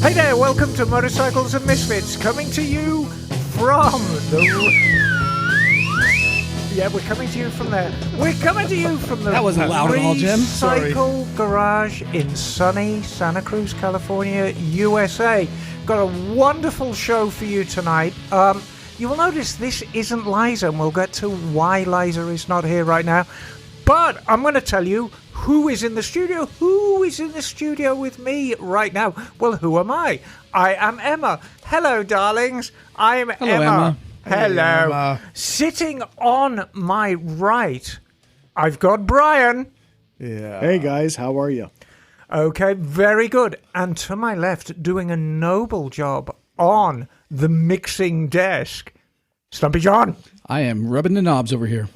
Hey there, welcome to Motorcycles and Misfits, coming to you from the... Yeah, we're coming to you from there. We're coming to you from the... That wasn't loud at all, Jim. Cycle Garage in sunny Santa Cruz, California, USA. Got a wonderful show for you tonight. You will notice this isn't Liza, and we'll get to why Liza is not here right now. But I'm going to tell you who is in the studio. Who is in the studio with me right now? Well, who am I? I am Emma. Hello, darlings. I'm Emma. Hello. Emma. Sitting on my right, I've got Brian. Yeah. Hey, guys. How are you? Okay, very good. And to my left, doing a noble job on the mixing desk, Stumpy John. I am rubbing the knobs over here.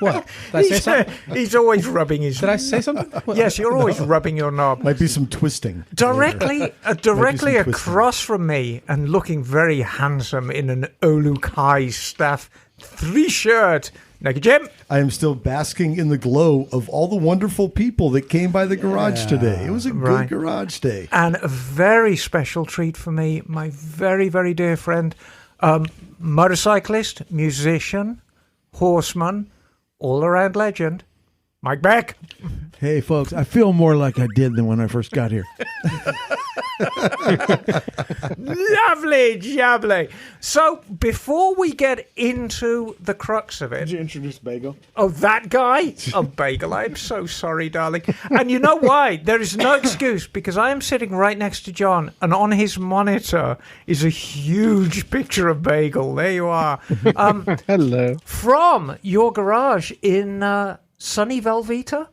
What? Did I say something? He's always rubbing his... Did I say something? What? Yes, you're always rubbing your knob. Might be some twisting. Directly across from me and looking very handsome in an Olukai Staff 3 shirt. Naked Jim. I am still basking in the glow of all the wonderful people that came by the garage today. It was a good garage day. And a very special treat for me, my very, very dear friend, motorcyclist, musician, horseman, all-around legend, Mike Beck. Hey, folks, I feel more like I did than when I first got here. Lovely, jubbly. So, before we get into the crux of it... Did you introduce Bagel? Oh, that guy? Oh, Bagel, I'm so sorry, darling. And you know why? There is no excuse, because I am sitting right next to John, and on his monitor is a huge picture of Bagel. There you are. Hello. From your garage in sunny Velveeta?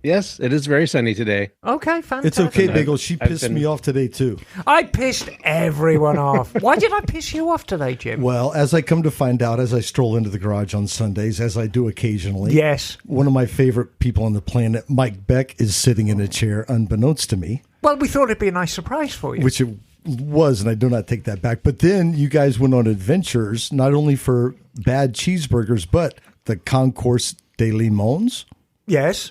Yes, it is very sunny today. Okay, fantastic. It's okay, Bagel. She pissed me off today, too. I pissed everyone off. Why did I piss you off today, Jim? Well, as I come to find out, as I stroll into the garage on Sundays, as I do occasionally, yes, one of my favorite people on the planet, Mike Beck, is sitting in a chair unbeknownst to me. Well, we thought it'd be a nice surprise for you. Which it was, and I do not take that back. But then you guys went on adventures, not only for bad cheeseburgers, but the Concourse de Limons. Yes.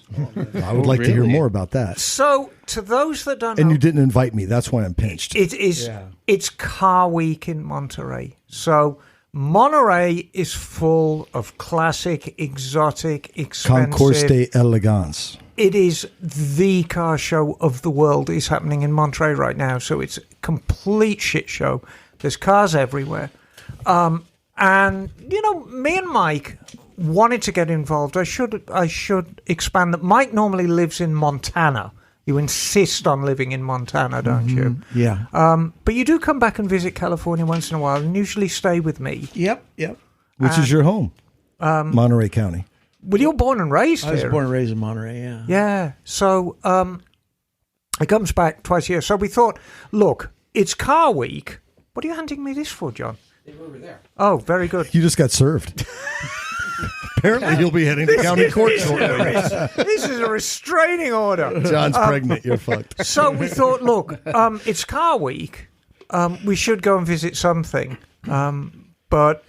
I would like to hear more about that. So, to those that don't know... And you didn't invite me. That's why I'm pinched. It's Car Week in Monterey. So, Monterey is full of classic, exotic, expensive... Concours d'Elegance. It is the car show of the world is happening in Monterey right now. So, it's a complete shit show. There's cars everywhere. And, you know, me and Mike... wanted to get involved. I should expand that. Mike normally lives in Montana. You insist on living in Montana, don't you? Yeah. But you do come back and visit California once in a while and usually stay with me. Yep. Which is your home? Monterey County. Well, you're born and raised here. I was born and raised in Monterey, yeah. Yeah. So it comes back twice a year. So we thought, look, it's Car Week. What are you handing me this for, John? They were over there. Oh, very good. You just got served. Apparently, you'll be heading to county court shortly. This is a restraining order. John's pregnant. You're fucked. So we thought, look, it's Car Week. We should go and visit something. But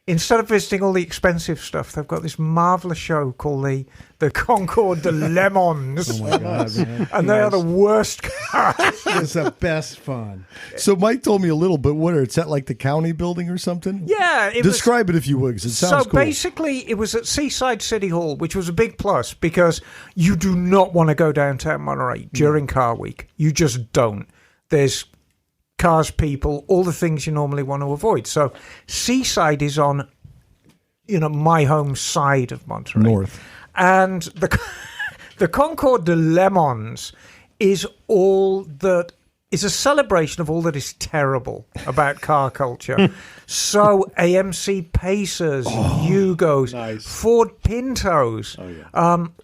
instead of visiting all the expensive stuff, they've got this marvelous show called the Concours de Lemons. Oh, my God, man. And they are the worst cars. It's the best fun. So Mike told me a little bit. It's at like the county building or something? Yeah. Describe it if you would, because it sounds cool. So basically, it was at Seaside City Hall, which was a big plus because you do not want to go downtown Monterey during Car Week. You just don't. There's cars, people, all the things you normally want to avoid. So Seaside is on, my home side of Monterey. North. And the Concours de Lemons is a celebration of all that is terrible about car culture. So AMC Pacers, Yugos, nice. Ford Pintos,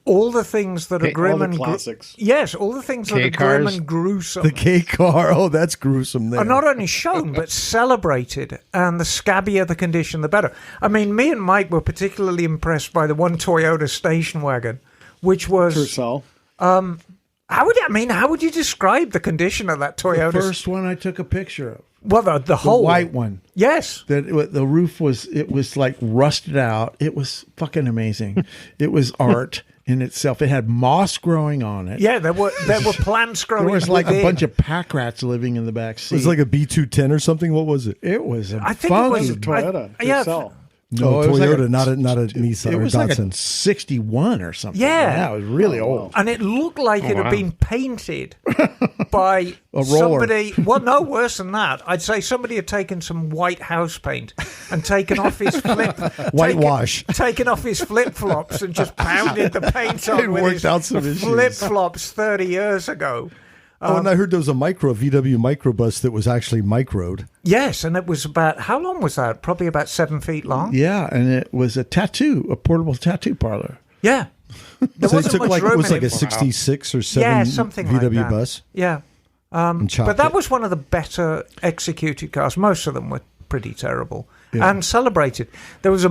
all the things that are grim and classics. Yes, all the things that are grim and gruesome. The K car, that's gruesome there. Are not only shown but celebrated, and the scabbier the condition, the better. I mean, me and Mike were particularly impressed by the one Toyota station wagon, which was Tercel. How would you describe the condition of that Toyota? The first one I took a picture of. Well, the whole white one. Yes. The roof was like rusted out. It was fucking amazing. It was art. in itself. It had moss growing on it. Yeah, there were plants growing. There was like within. a bunch of pack rats living in the back seat. It was like a B210 or something. What was it? It was a I think funky. it was Toyota. yeah, Sell. No, it was Toyota, like a- not a Nissan It or was like Datsun. a 61 or something. Yeah. It was really old. and it looked like it had wow. been painted by roller. somebody. Well, no, worse than that. I'd say somebody had taken some white house paint and taken off his Whitewash. taken off his flip flops and just pounded the paint on It with worked his out some issues. flip flops 30 years ago. And I heard there was a VW microbus that was actually microed. Yes, and it was about how long was that? Probably about 7 feet long. Yeah, and it was a portable tattoo parlor. Yeah. There So they wasn't took much it room was in like a it. 66 or 7 Yeah, something like VW that. bus. Yeah. And chopped But that it. was one of the better executed cars. Most of them were pretty terrible. And celebrated. There was a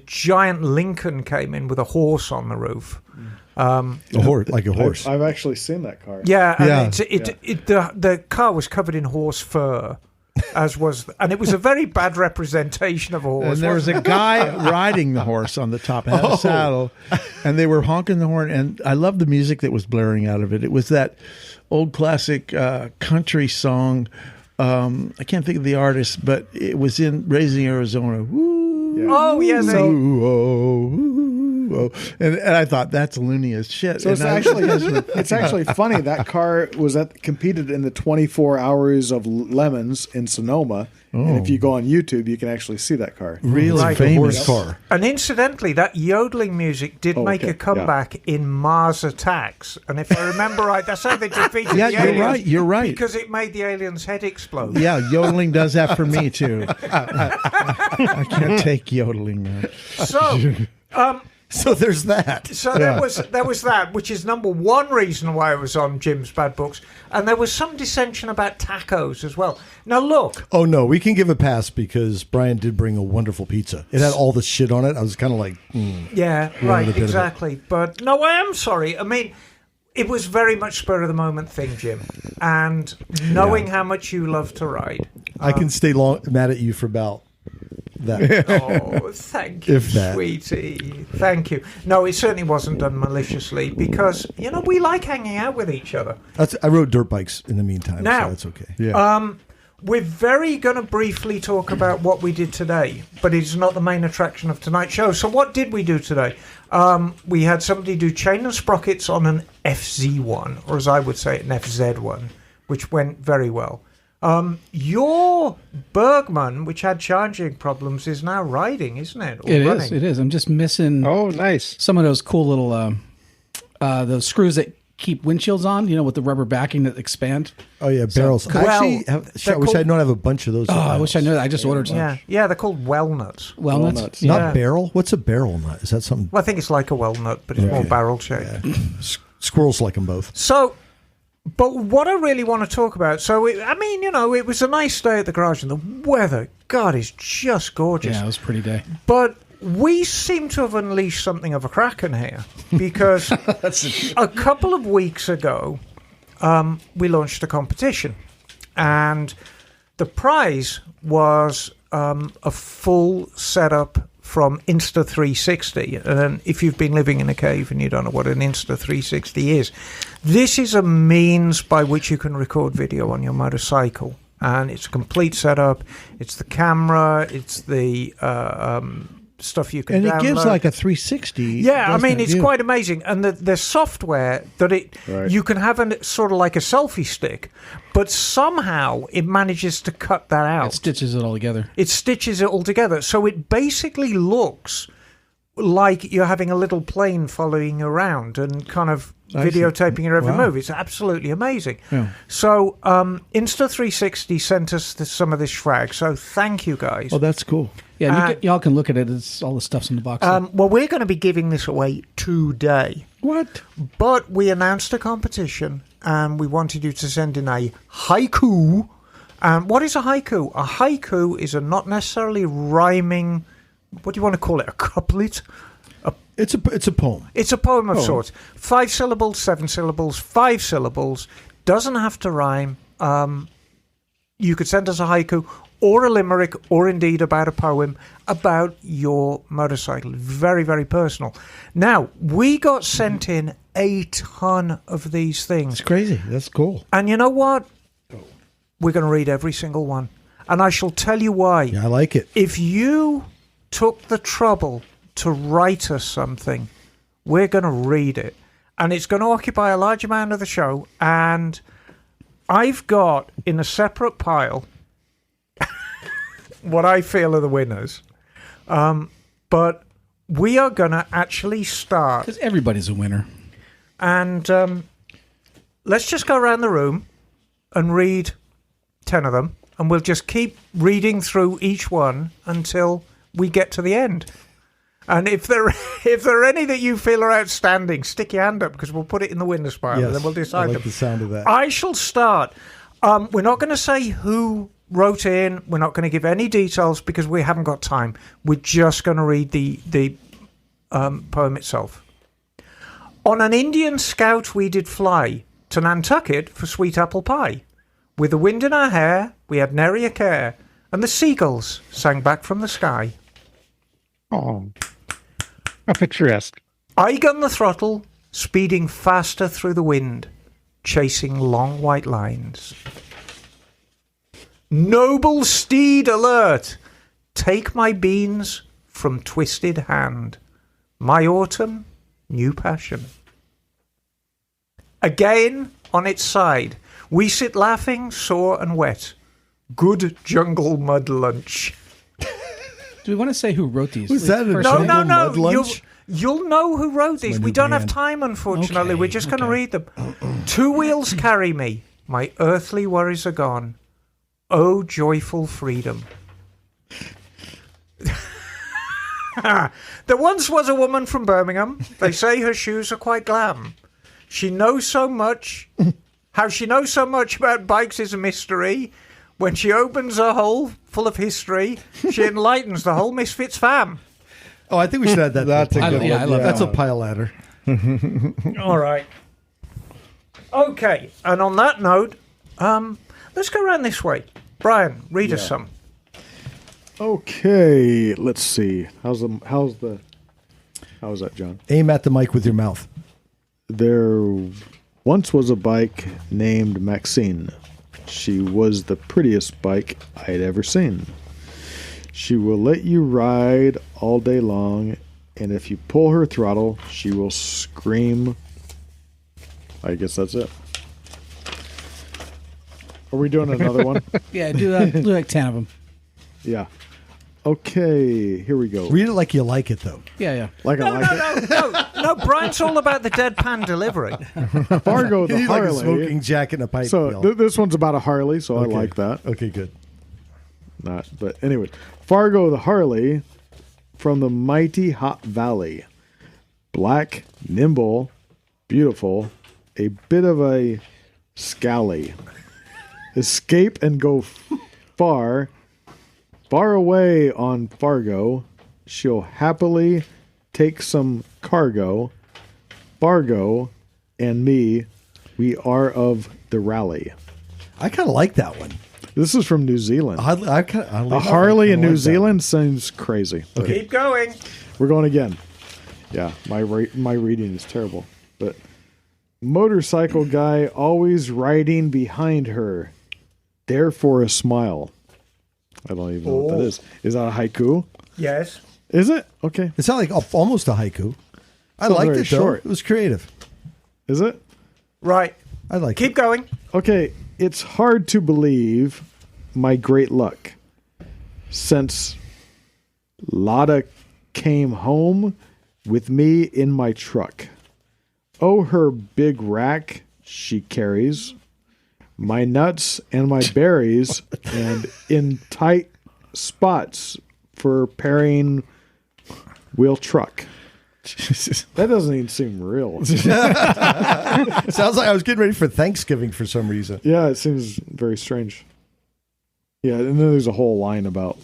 giant Lincoln came in with a horse on the roof. A horse, like a horse. I've actually seen that car. Yeah, and Yeah. the car was covered in horse fur, and it was a very bad representation of a horse. And there was a guy riding the horse on the top, had a saddle, and they were honking the horn. And I love the music that was blaring out of it. It was that old classic country song. I can't think of the artist, but it was in Raising Arizona. Woo, Oh yeah, they, ooh, oh, ooh, oh. And I thought that's loony as shit. So it's actually funny. That car was competed in the 24 Hours of Lemons in Sonoma. And if you go on YouTube, you can actually see that car. really Like a famous horse car. and incidentally, that yodeling music did make okay, a comeback in Mars Attacks. And if I remember right, that's how they defeated Yeah, the you're aliens. right. You're right. Because it made the aliens' head explode. Yeah, yodeling does that for me too. I can't take yodeling, man. So, So there's that. there was that, which is number one reason why I was on Jim's Bad Books, and there was some dissension about tacos as well. Now look, Oh, no, we can give a pass because Brian did bring a wonderful pizza. It had all the shit on it. I was kind of like, yeah, a right, bit of it. exactly. But no, I am sorry. I mean, it was very much spur of the moment thing, Jim, and knowing how much you love to ride. I can stay mad at you for about that. Oh, thank you, If that. sweetie. Thank you. No, it certainly wasn't done maliciously because, we like hanging out with each other. I rode dirt bikes in the meantime, Now- so that's okay. Yeah. We're very going to briefly talk about what we did today, but it's not the main attraction of tonight's show. So what did we do today? We had somebody do chain and sprockets on an FZ1, or as I would say, an FZ1, which went very well. Your Bergman, which had charging problems, is now riding, isn't it? Or It running. is. It is. I'm just missing Oh, nice. some of those cool little those screws that keep windshields on. With the rubber backing that expand. Oh, yeah, barrels. well, I wish they're I called- known I have a bunch of those. Oh, I wish I knew that. I just ordered some. Yeah, they're called walnuts. Walnuts. Walnuts. Not Yeah. barrel? What's a barrel nut? Is that something? Well, I think it's like a walnut, but it's more barrel shaped. Squirrels like them both. So, but what I really want to talk about, it was a nice day at the garage and the weather, God, is just gorgeous. Yeah, it was a pretty day. But we seem to have unleashed something of a kraken here because a couple of weeks ago, we launched a competition and the prize was a full setup from Insta360. And if you've been living in a cave and you don't know what an Insta360 is, this is a means by which you can record video on your motorcycle. And it's a complete setup. It's the camera. It's the stuff you can And it download. gives like a 360. Yeah, I doesn't mean, it? it's Yeah. quite amazing. And the software that Right. you can have sort of like a selfie stick, but somehow it manages to cut that out. It stitches it all together. It stitches it all together. So it basically looks like you're having a little plane following you around and kind of I see. videotaping your every Wow. move. It's absolutely amazing. Yeah. So Insta360 sent us some of this swag. So thank you guys. Oh, that's cool. Yeah, and y'all can look at it. It's all the stuff's in the box. Well, we're going to be giving this away today. What? But we announced a competition and we wanted you to send in a haiku. What is a haiku? A haiku is a not necessarily rhyming, what do you want to call it, a couplet? It's a poem. It's a poem of sorts. 5 syllables, 7 syllables, 5 syllables. Doesn't have to rhyme. You could send us a haiku, or a limerick, or indeed about a poem about your motorcycle. Very, very personal. Now, we got sent in a ton of these things. It's crazy. That's cool. And you know what? We're going to read every single one. And I shall tell you why. Yeah, I like it. If you took the trouble to write us something, we're going to read it. And it's going to occupy a large amount of the show. And I've got in a separate pile what I feel are the winners. But we are going to actually start. Because everybody's a winner. And let's just go around the room and read 10 of them. And we'll just keep reading through each one until we get to the end. And if there are any that you feel are outstanding, stick your hand up because we'll put it in the winners pile and then we'll decide I like them. the sound of that. I shall start. We're not going to say who wrote in. We're not going to give any details because we haven't got time. We're just going to read the poem itself. On an Indian scout we did fly to Nantucket for sweet apple pie. With the wind in our hair, we had nary a care, and the seagulls sang back from the sky. Oh, how picturesque. I gunned the throttle, speeding faster through the wind, chasing long white lines. Noble steed alert, take my beans from twisted hand, my autumn, new passion. Again, on its side, we sit laughing, sore and wet. Good jungle mud lunch. Do we want to say who wrote these? Who's that? First No, name? no. Mud lunch? You'll know who wrote these. my We new don't have band. time, unfortunately. Okay, We're just going to read them. 2 wheels carry me. My earthly worries are gone. Oh, joyful freedom. There once was a woman from Birmingham. They say her shoes are quite glam. She knows so much. How she knows so much about bikes is a mystery. When she opens a hole full of history, she enlightens the whole Misfits fam. Oh, I think we should add that. That's a to the good pile. one. I love That's that a pile ladder. All right. Okay, and on that note, let's go around this way. Brian, read us some. Okay, let's see. How's that, John? Aim at the mic with your mouth. There once was a bike named Maxine. She was the prettiest bike I'd ever seen. She will let you ride all day long, and if you pull her throttle, she will scream. I guess that's it. Are we doing another one? Yeah, do like 10 of them. Yeah. Okay, here we go. Read it like you like it, though. Yeah. Like I like it. No, Brian's all about the deadpan delivery. Fargo the He's like a Harley. smoking jacket and a pipe. So wheel. this one's about a Harley, so Okay. I like that. Okay, good. Not, but anyway, Fargo the Harley from the mighty hot valley, black, nimble, beautiful, a bit of a scally. Escape and go far away on Fargo. She'll happily take some cargo. Fargo and me, we are of the rally. I kind of like that one. This is from New Zealand. A A Harley in New Zealand seems crazy. Okay. Keep going. We're going again. Yeah, my reading is terrible. But motorcycle guy always riding behind her. There for a smile. I don't even know what that is. Is that a haiku? Yes. Is it? Okay. It sounded like almost a haiku. I Sounds liked very it, though. short. It was creative. Is it? Right. I like Keep it. going. Okay. It's hard to believe my great luck since Lotta came home with me in my truck. Oh, her big rack she carries, my nuts and my berries, and in tight spots for pairing wheel truck. That doesn't even seem real. Sounds like I was getting ready for Thanksgiving for some reason. Yeah, it seems very strange. Yeah, and then there's a whole line about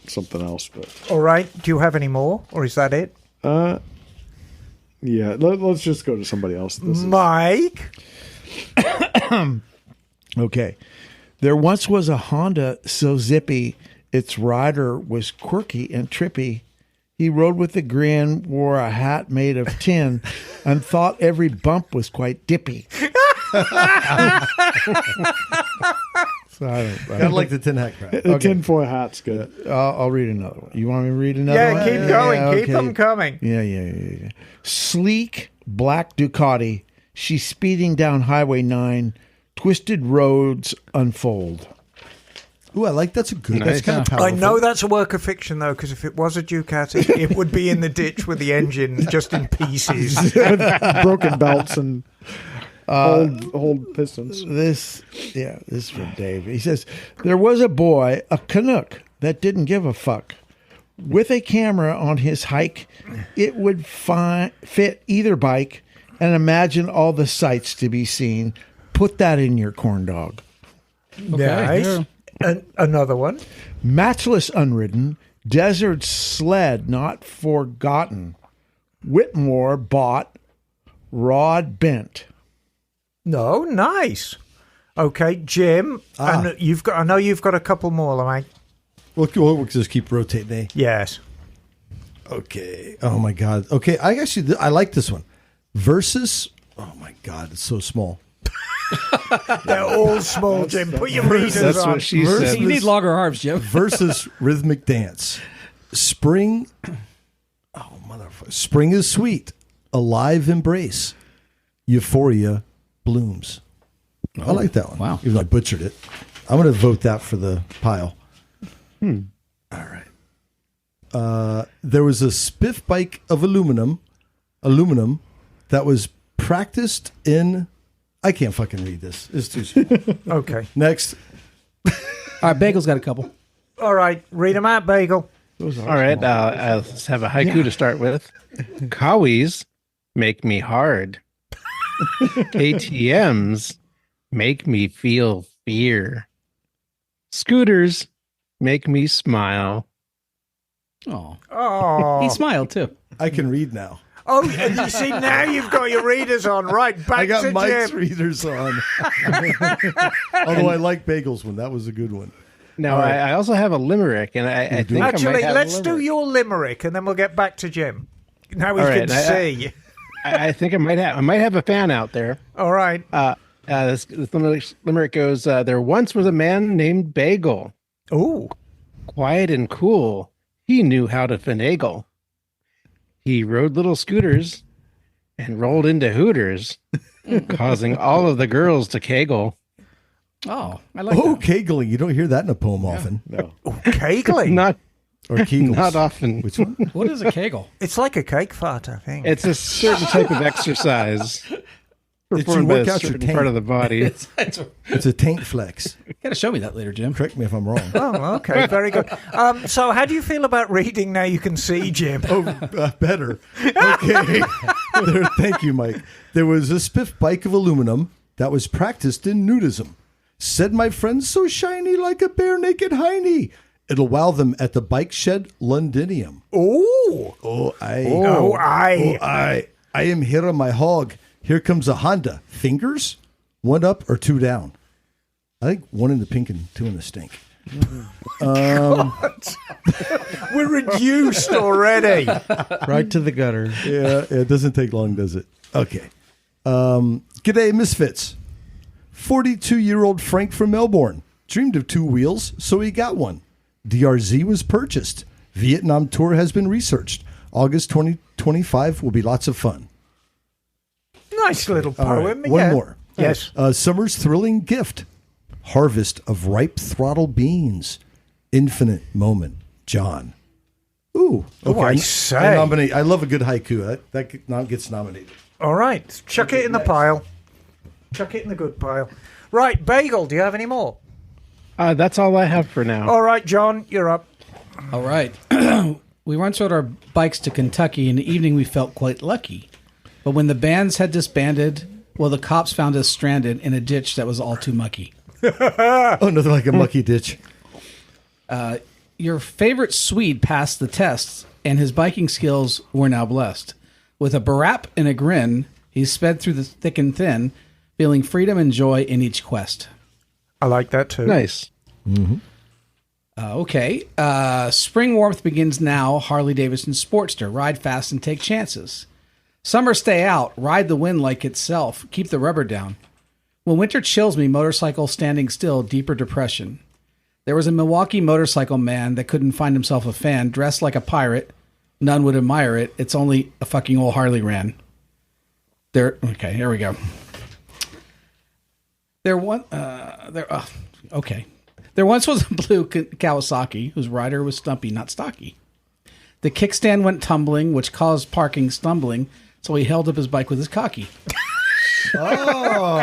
something else, but All right. Do you have any more, or is that it? yeah, let's just go to somebody else. This is, Mike. Okay. There once was a Honda so zippy, its rider was quirky and trippy. He rode with a grin, wore a hat made of tin, and thought every bump was quite dippy. So I like the tin hat crap. The tinfoil hat's good. I'll read another one. You want me to read another one? Keep going. Yeah, Keep them coming. Yeah. Sleek black Ducati. She's speeding down Highway 9. Twisted roads unfold. Ooh, I like that's a good. Nice. That's kind of powerful. I know that's a work of fiction, though, because if it was a Ducati, it would be in the ditch with the engine just in pieces. With broken belts and old pistons. This is from Dave. He says, there was a boy, a Canuck, that didn't give a fuck. With a camera on his hike, it would fit either bike, and imagine all the sights to be seen. Put that in your corn dog. Nice. Yeah. And another one. Matchless unridden, desert sled not forgotten. Whitmore bought, rod bent. No, nice. Okay, Jim. And you've got. I know you've got a couple more, mate. We'll just keep rotating. Eh? Yes. Okay. Oh my God. Okay. I like this one. Versus. Oh my God. It's so small. They're all small, Jim. Put your readers That's on. what she said. You need longer arms, Jim. Versus rhythmic dance. Spring. Oh motherfucker. Spring is sweet. Alive embrace. Euphoria blooms. I like that one. Wow. Even though I butchered it. I'm going to vote that for the pile. All right. There was a spiff bike of aluminum that was practiced in. I can't fucking read this. It's too small. Okay. Next. All right, Bagel's got a couple. All right. Read them out, Bagel. All right, I'll have a haiku to start with. Cowies make me hard. ATMs make me feel fear. Scooters make me smile. Oh, Oh. he smiled too. I can read now. Oh, and you see, now you've got your readers on. Right, back I got to Mike's Jim. readers on. Although I like Bagel's one. That was a good one. Now, I also have a limerick, and I think I Actually, might have let's a do limerick. your limerick, and then we'll get back to Jim. Now we All can right, see. I think I might have a fan out there. All right. This limerick goes, there once was a man named Bagel. Ooh. Quiet and cool, he knew how to finagle. He rode little scooters and rolled into Hooters, causing all of the girls to kegel. Oh, I like Oh, that. kegling. You don't hear that in a poem often. No. Kegling. Not Or kegels. not often. Which one? What is a kegel? It's like a cake fart, I think. It's a certain type of exercise performed by work a out your certain part of the body. It's It's a tank flex. you got to show me that later, Jim. Correct me if I'm wrong. Oh, okay. Very good. So how do you feel about reading now you can see, Jim? Better. Okay. Thank you, Mike. There was a spiff bike of aluminum that was practiced in nudism. Said my friend, so shiny like a bare naked hiney. It'll wow them at the bike shed Londinium. Ooh. Oh, I am here on my hog. Here comes a Honda. Fingers? One up or two down? I think one in the pink and two in the stink. We're reduced already. Right to the gutter. Yeah, it doesn't take long, does it? Okay. G'day, Misfits. 42-year-old Frank from Melbourne dreamed of two wheels, so he got one. DRZ was purchased. Vietnam tour has been researched. August 2025 will be lots of fun. Nice little All right, poem. one yeah. more. Yes. Summer's thrilling gift. Harvest of ripe throttle beans. Infinite moment. John. Ooh. Oh, I I say. nominate. I love a good haiku. That gets nominated. All right. Chuck it in the pile. Chuck it in the good pile. Right, Bagel, do you have any more? That's all I have for now. All right, John, you're up. All right. We once rode our bikes to Kentucky. In the evening, we felt quite lucky. But when the bands had disbanded, well, the cops found us stranded in a ditch that was all too mucky. Oh, nothing like a mucky ditch. Your favorite Swede passed the tests, and his biking skills were now blessed. With a barap and a grin, he sped through the thick and thin, feeling freedom and joy in each quest. I like that too. Nice. Okay. Spring warmth begins now. Harley Davidson Sportster. Ride fast and take chances. Summer stay out. Ride the wind like itself. Keep the rubber down. When winter chills me, motorcycle standing still, deeper depression. There was a Milwaukee motorcycle man that couldn't find himself a fan, dressed like a pirate. None would admire it. It's only a fucking old Harley ran. Okay, here we go. There once was a blue Kawasaki whose rider was Stumpy, not Stocky. The kickstand went tumbling, which caused parking stumbling, so he held up his bike with his cocky. Oh,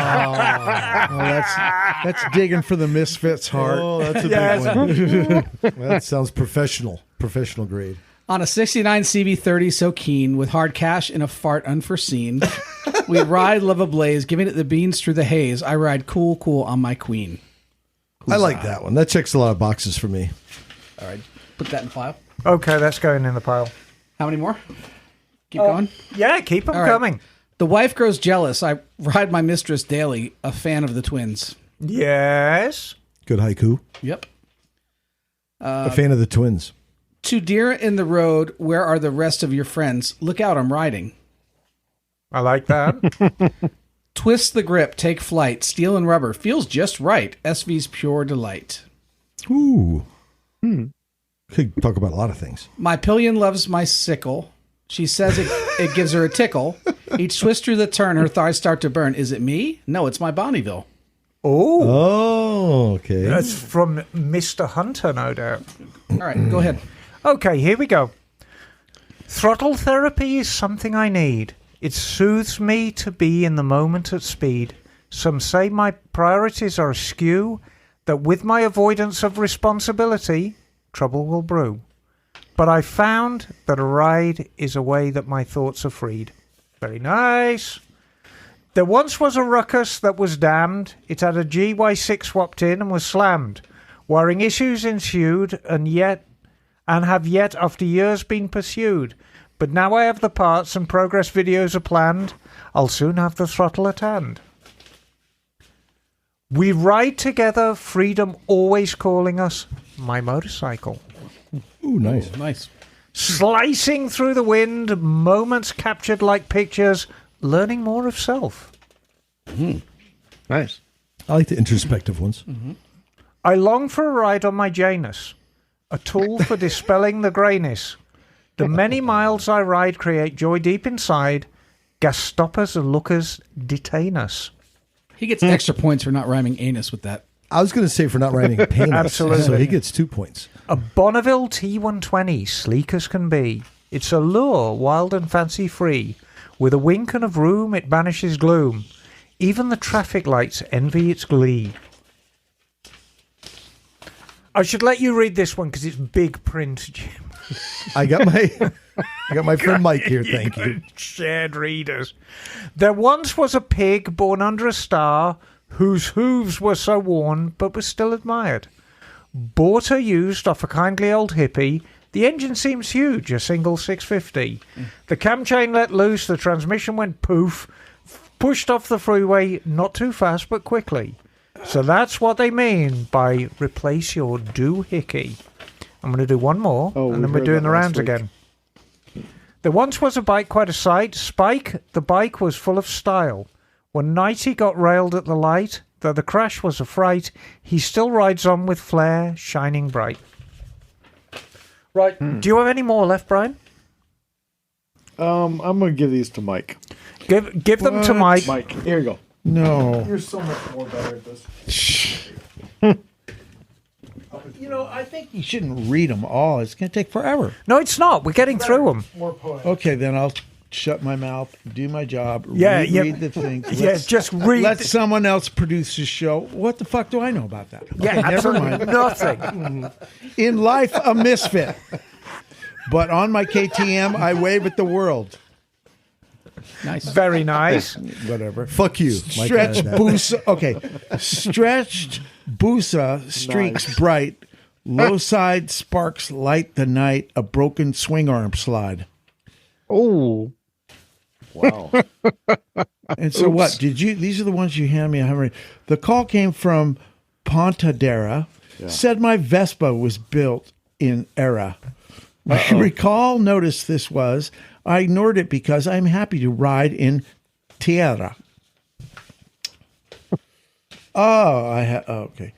that's digging for the misfits heart. Oh, that's a big one. That sounds professional grade. On a 69 CB30 so keen, with hard cash and a fart unforeseen, we ride love ablaze, giving it the beans through the haze. I ride cool on my queen. I like that one. That checks a lot of boxes for me. All right, put that in file. Okay, that's going in the pile. How many more? Keep going? Yeah, keep them All right. coming. The wife grows jealous. I ride my mistress daily, a fan of the twins. Yes. Good haiku. Yep. A fan of the twins. To deer in the road, where are the rest of your friends? Look out, I'm riding. I like that. Twist the grip, take flight. Steel and rubber feels just right. SV's pure delight. Ooh. Could talk about a lot of things. My pillion loves my sickle. She says it gives her a tickle. Each twist through the turn, her thighs start to burn. Is it me? No, it's my Bonneville. Oh, okay. That's from Mr. Hunter, no doubt. All right, go ahead. Okay, here we go. Throttle therapy is something I need. It soothes me to be in the moment at speed. Some say my priorities are askew, that with my avoidance of responsibility, trouble will brew. But I found that a ride is a way that my thoughts are freed. Very nice. There once was a ruckus that was damned. It had a GY6 swapped in and was slammed. Wiring issues ensued and have yet after years been pursued. But now I have the parts and progress videos are planned. I'll soon have the throttle at hand. We ride together, freedom always calling us. My motorcycle. Ooh, nice. Oh, nice. Slicing through the wind, moments captured like pictures, learning more of self. Nice. I like the introspective ones. I long for a ride on my Janus, a tool for dispelling the greyness. The many miles I ride create joy deep inside. Gas stoppers and lookers detain us. He gets extra points for not rhyming anus with that. I was going to say for not writing penis. Absolutely. So he gets 2 points. A Bonneville T120, sleek as can be. It's a lure, wild and fancy free. With a wink and of room, it banishes gloom. Even the traffic lights envy its glee. I should let you read this one because it's big print, Jim. I got my friend Mike here. Thank you. Shared readers. There once was a pig born under a star whose hooves were so worn but was still admired. Bought or used off a kindly old hippie. The engine seems huge, a single 650. The cam chain let loose, the transmission went poof, pushed off the freeway, not too fast but quickly. So that's what they mean by replace your doohickey. I'm going to do one more, and then we're doing the rounds again. There once was a bike quite a sight. Spike, the bike was full of style. One night he got railed at the light. Though the crash was a fright, he still rides on with flair shining bright. Right. Do you have any more left, Brian? I'm gonna give these to Mike. Give them to Mike. Mike, here you go. No. You're so much more better at this. You know, I think you shouldn't read them all. It's going to take forever. No, it's not. We're getting through them. More poetic. Okay, then I'll shut my mouth, do my job, read the things. Yeah, just read. Let someone else produce the show. What the fuck do I know about that? Okay, Yeah, never absolutely mind. nothing. In life, a misfit. But on my KTM, I wave at the world. Nice. Very nice. Whatever. Fuck you, Mike. Stretched Busa. Okay. Stretched Busa streaks Nice. bright. Low side sparks light the night. A broken swing arm slide. Oh, Wow. And so what? Did you? These are the ones you hand me. I haven't read. The call came from Pontadera said my Vespa was built in era. I recall, notice this was, I ignored it because I'm happy to ride in Tierra. Okay.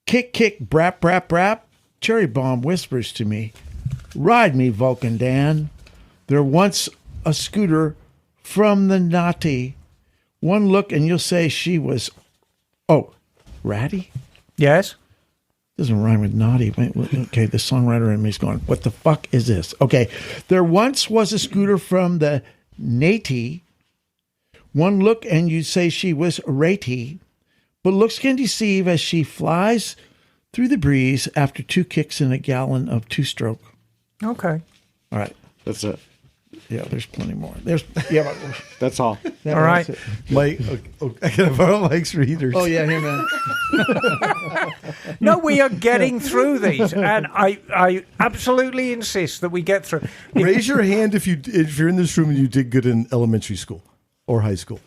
Kick, kick, brap, brap, brap. Cherry Bomb whispers to me, ride me, Vulcan Dan. There once a scooter from the Nati. One look and you'll say she was, ratty? Yes? Doesn't rhyme with naughty. Okay, the songwriter in me's going, what the fuck is this? Okay, there once was a scooter from the Nati. One look and you'd say she was ratty. But looks can deceive as she flies through the breeze after 2 kicks and a gallon of 2-stroke. Okay. All right. That's it. Yeah, there's plenty more. That's all. Yeah, All right. that's it. Mike, I gotta borrow Mike's readers. Oh, yeah, here, man. No, we are getting through these, and I absolutely insist that we get through. Raise your hand if you're in this room and you did good in elementary school or high school.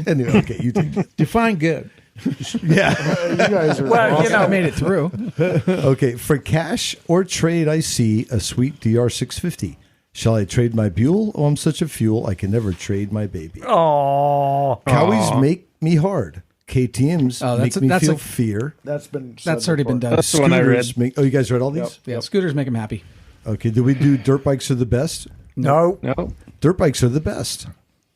Anyway, okay, you did. Define good. Yeah. You guys are Well, you I know, made it through. Okay, for cash or trade, I see a sweet DR650. Shall I trade my Buell? Oh, I'm such a fuel, I can never trade my baby. oh, Cowies make me hard. KTMs Oh, make that's me feel a- fear. That's been. Said That's already been before. done. That's the one I read. Oh, you guys read all these? Yeah, scooters make them happy. Okay, did we do dirt bikes are the best? no. No. Dirt bikes are the best.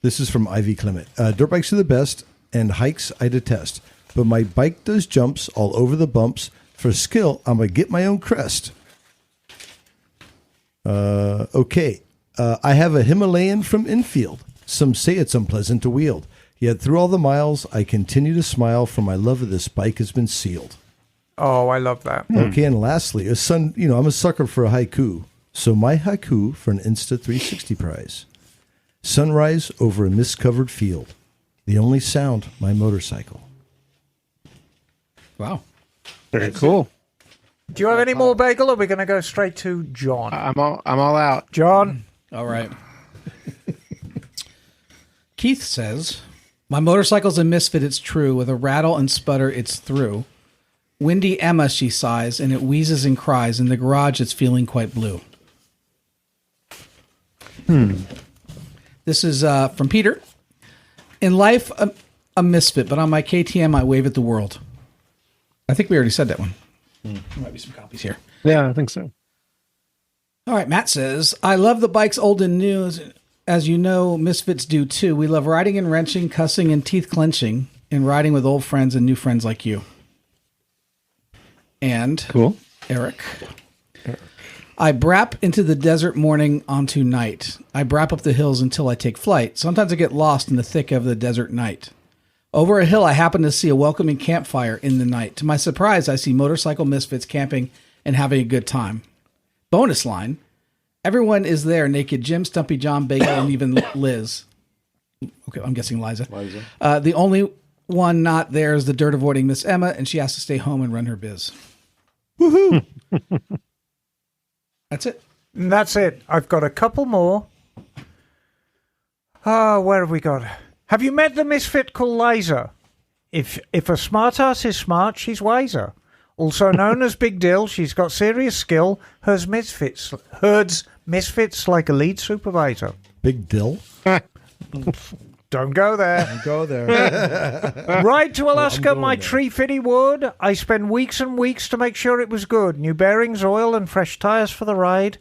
This is from Ivy Clement. Dirt bikes are the best, and hikes I detest. But my bike does jumps all over the bumps. For skill, I'm going to get my own crest. Okay. I have a Himalayan from infield. Some say it's unpleasant to wield. Yet through all the miles, I continue to smile, for my love of this bike has been sealed. Oh, I love that. Okay, and lastly, I'm a sucker for a haiku. So my haiku for an Insta 360 prize. Sunrise over a mist-covered field. The only sound, my motorcycle. Wow. Very cool. Do you have any more, Bagel, or are we going to go straight to John? I'm all out. John? All right. Keith says, my motorcycle's a misfit, it's true. With a rattle and sputter, it's through. Windy Emma, she sighs, and it wheezes and cries. In the garage, it's feeling quite blue. This is from Peter. In life, a misfit, but on my KTM, I wave at the world. I think we already said that one. There might be some copies here. Yeah, I think so. All right, Matt says, I love the bikes old and new. As you know, misfits do too. We love riding and wrenching, cussing and teeth clenching, and riding with old friends and new friends like you. And Cool. Eric. I brap into the desert morning onto night. I brap up the hills until I take flight. Sometimes I get lost in the thick of the desert night. Over a hill, I happen to see a welcoming campfire in the night. To my surprise, I see motorcycle misfits camping and having a good time. Bonus line. Everyone is there. Naked Jim, Stumpy John, Bagel, and even Liz. Okay, I'm guessing Liza. The only one not there is the dirt-avoiding Miss Emma, and she has to stay home and run her biz. Woohoo! That's it. And that's it. I've got a couple more. Where have we got? Have you met the misfit called Liza? If a smartass is smart, she's wiser. Also known as Big Dill, she's got serious skill. Herds misfits like a lead supervisor. Big Dill. Don't go there. Go there. Ride to Alaska, going my there. tree fitty wood. I spent weeks and weeks to make sure it was good. New bearings, oil, and fresh tires for the ride.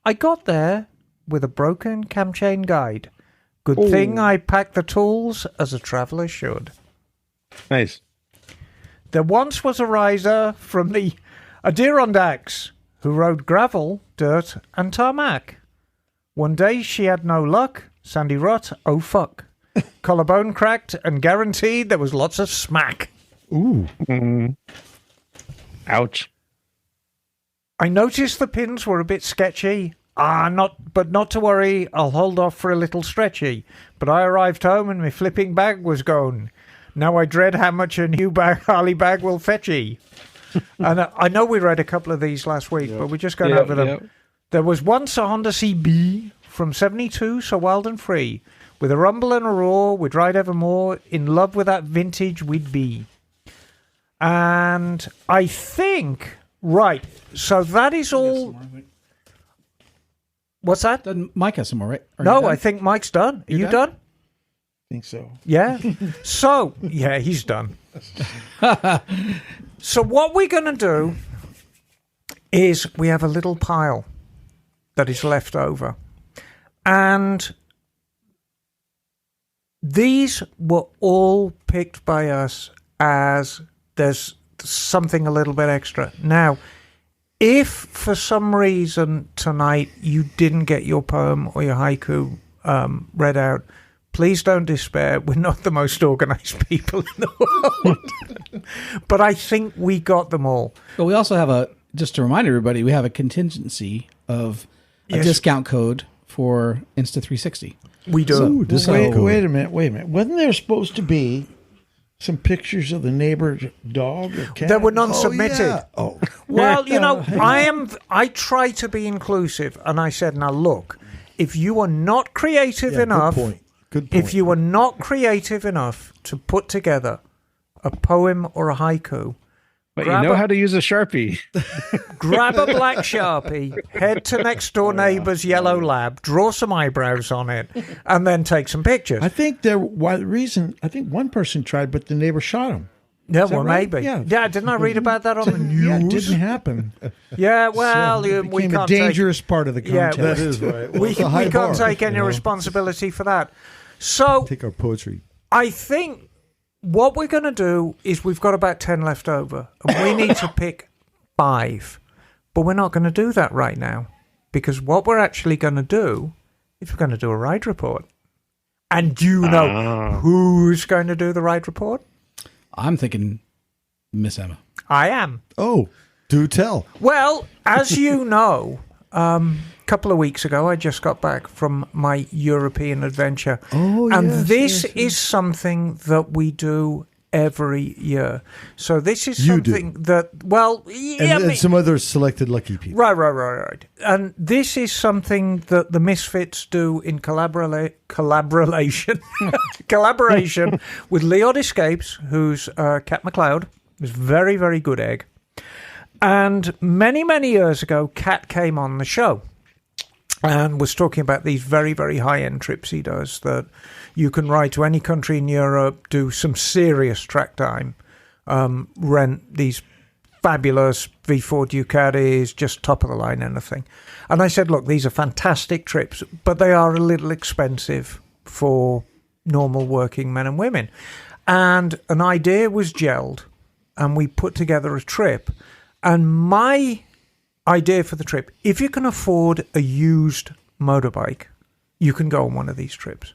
I got there with a broken cam chain guide. Good thing I packed the tools as a traveller should. Nice. There once was a rider from the Adirondacks who rode gravel, dirt, and tarmac. One day she had no luck. Sandy rut, oh fuck. Collarbone cracked, and guaranteed there was lots of smack. Ooh. Ouch. I noticed the pins were a bit sketchy. Not to worry, I'll hold off for a little stretchy. But I arrived home and my flipping bag was gone. Now I dread how much a new Harley bag will fetch ye. And I know we read a couple of these last week, but we're just going over them. Yep. There was once a Honda CB from 72, so wild and free. With a rumble and a roar, we'd ride evermore. In love with that vintage we'd be. And I think, right, so that is all. What's that? Doesn't Mike have some more, right? Are you No, done? I think Mike's done. Are you done? done? I think so. Yeah. So, yeah, he's done. So what we're going to do is we have a little pile that is left over. And these were all picked by us as there's something a little bit extra. Now, if for some reason tonight you didn't get your poem or your haiku read out, please don't despair. We're not the most organized people in the world. But I think we got them all. But we also have just to remind everybody, we have a contingency of a Yes. discount code for Insta360. We do. Ooh, Wait a minute. Wasn't there supposed to be some pictures of the neighbor's dog or cat? There were none submitted. Oh, Well, I try to be inclusive, and I said, now look, if you are not creative yeah, enough, Good point. Good point. if you are not creative enough to put together a poem or a haiku, But you grab know a- how to use a Sharpie. grab a black Sharpie, head to next door neighbor's yellow lab, draw some eyebrows on it, and then take some pictures. I think I think one person tried, but the neighbor shot him. Yeah, Is that well, right? maybe. Yeah. Yeah, didn't I read about that on the news? Yeah, it didn't happen. Yeah, well, So it we became a can't dangerous part of the Yeah, contest. that is right. Well, we it's a high can't bar, take any you know? responsibility for that. So Take our poetry. I think what we're going to do is we've got about 10 left over, and we need to pick 5. But we're not going to do that right now, because what we're actually going to do is we're going to do a ride report. And do you know who's going to do the ride report? I'm thinking Miss Emma. I am. Oh, do tell. Well, as you know, a couple of weeks ago, I just got back from my European adventure. Oh, and yes, this yes, is something that we do every year. So this is You do. something that, well, yeah, And some other selected lucky people. Right. And this is something that the Misfits do in collaboration with Leod Escapes, who's Cat McLeod, who's very, very good egg. And many, many years ago, Cat came on the show and was talking about these very, very high-end trips he does that you can ride to any country in Europe, do some serious track time, rent these fabulous V4 Ducatis, just top of the line anything. And I said, look, these are fantastic trips, but they are a little expensive for normal working men and women. And an idea was gelled, and we put together a trip. And my idea for the trip, if you can afford a used motorbike, you can go on one of these trips.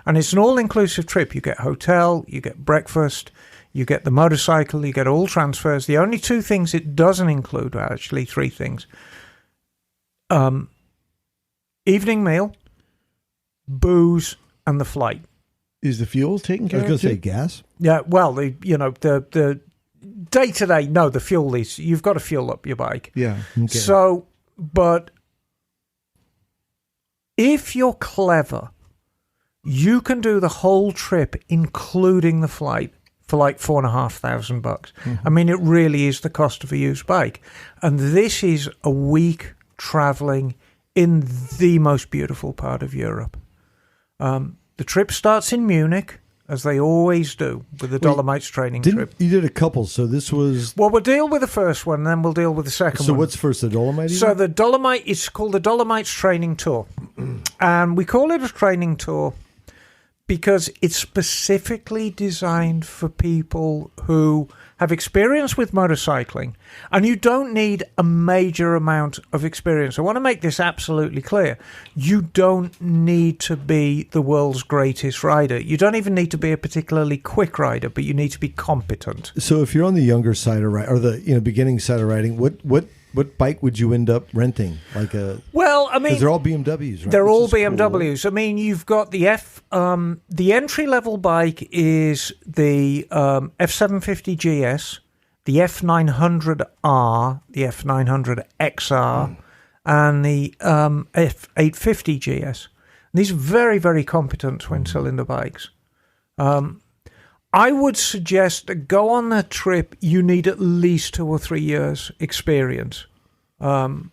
And it's an all-inclusive trip. You get hotel, you get breakfast, you get the motorcycle, you get all transfers. The only 2 things it doesn't include, well, actually 3 things. Evening meal, booze, and the flight. Is the fuel taken I care was going of? to say too? gas. Yeah, well, the day-to-day, no, the fuel is, you've got to fuel up your bike. Yeah. Okay. So, but if you're clever, you can do the whole trip, including the flight, for like $4,500 bucks. I mean, it really is the cost of a used bike. And this is a week traveling in the most beautiful part of Europe. The trip starts in Munich, as they always do, with the Dolomites training trip. You did a couple, so this was. Well, we'll deal with the first one, and then we'll deal with the second So one. what's first, the Dolomite? So the Dolomite, it's called the Dolomites Training Tour. And we call it a training tour because it's specifically designed for people who have experience with motorcycling. And you don't need a major amount of experience. I want to make this absolutely clear. You don't need to be the world's greatest rider. You don't even need to be a particularly quick rider, but you need to be competent. So if you're on the younger side of riding, or the beginning side of riding, what bike would you end up renting? Like a Well, I mean, because they're all BMWs, right? they're Which all is cool. BMWs. I mean, you've got the the entry level bike is the F750 GS, the F900R, the F900XR, and the F850 GS. And these are very, very competent twin cylinder bikes. I would suggest that go on that trip. You need at least 2 or 3 years experience on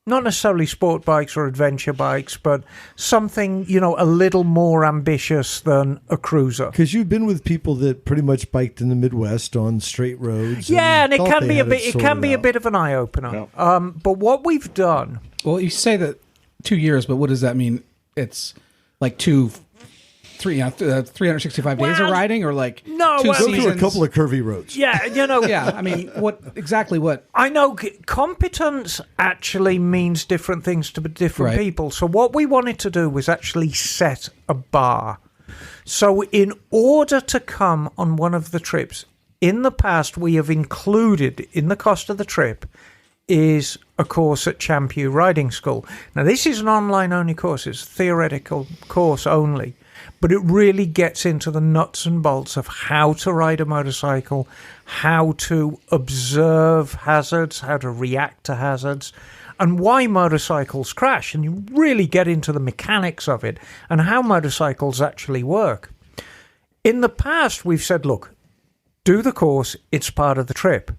not necessarily sport bikes or adventure bikes, but something, a little more ambitious than a cruiser. Because you've been with people that pretty much biked in the Midwest on straight roads. Yeah, and it thought can they be had it can be a sorted bit of an eye opener. But what we've done, Well, you say that 2 years, but what does that mean? It's like 365 days of Well, riding, or like no, two well, Go through a seasons? couple of curvy roads. yeah, Yeah, I mean, what? I know competence actually means different things to different Right. people. So what we wanted to do was actually set a bar. So in order to come on one of the trips, in the past we have included in the cost of the trip is a course at Champion Riding School. Now this is an online only course, it's a theoretical course only, but it really gets into the nuts and bolts of how to ride a motorcycle, how to observe hazards, how to react to hazards, and why motorcycles crash. And you really get into the mechanics of it and how motorcycles actually work. In the past, we've said, look, do the course, it's part of the trip.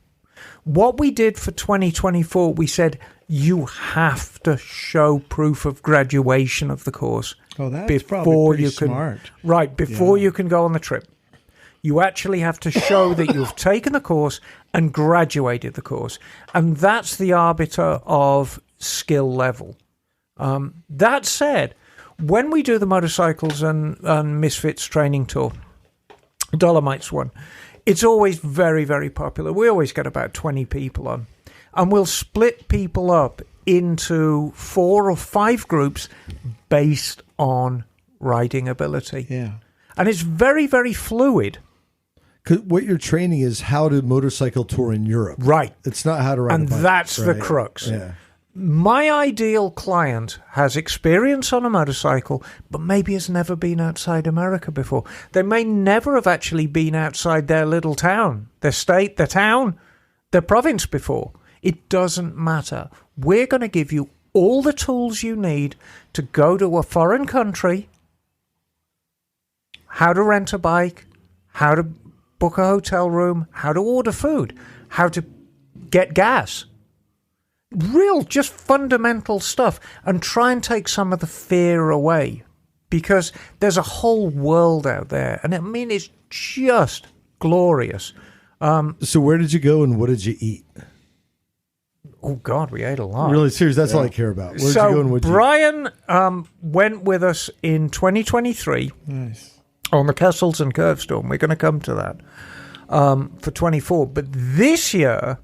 What we did for 2024, we said, you have to show proof of graduation of the course. Oh, that's probably pretty smart. Right, before you can go on the trip. You actually have to show that you've taken the course and graduated the course. And that's the arbiter of skill level. That said, when we do the Motorcycles and Misfits training tour, Dolomites one, it's always very, very popular. We always get about 20 people on. And we'll split people up into 4 or 5 groups based on riding ability. Yeah. And it's very, very fluid. 'Cause what you're training is how to motorcycle tour in Europe. Right. It's not how to ride And a bike. that's the right? crux. Yeah. My ideal client has experience on a motorcycle, but maybe has never been outside America before. They may never have actually been outside their little town, their state, their town, their province before. It doesn't matter. We're going to give you all the tools you need to go to a foreign country, how to rent a bike, how to book a hotel room, how to order food, how to get gas. Real, just fundamental stuff, and try and take some of the fear away, because there's a whole world out there, and I mean, it's just glorious. So where did you go and what did you eat? Oh God, we ate a lot. Really serious. That's all I care about. Where did you go and what did you eat? Brian went with us in 2023 Nice. on the Kessels and Curve Storm. We're going to come to that for 24. But this year,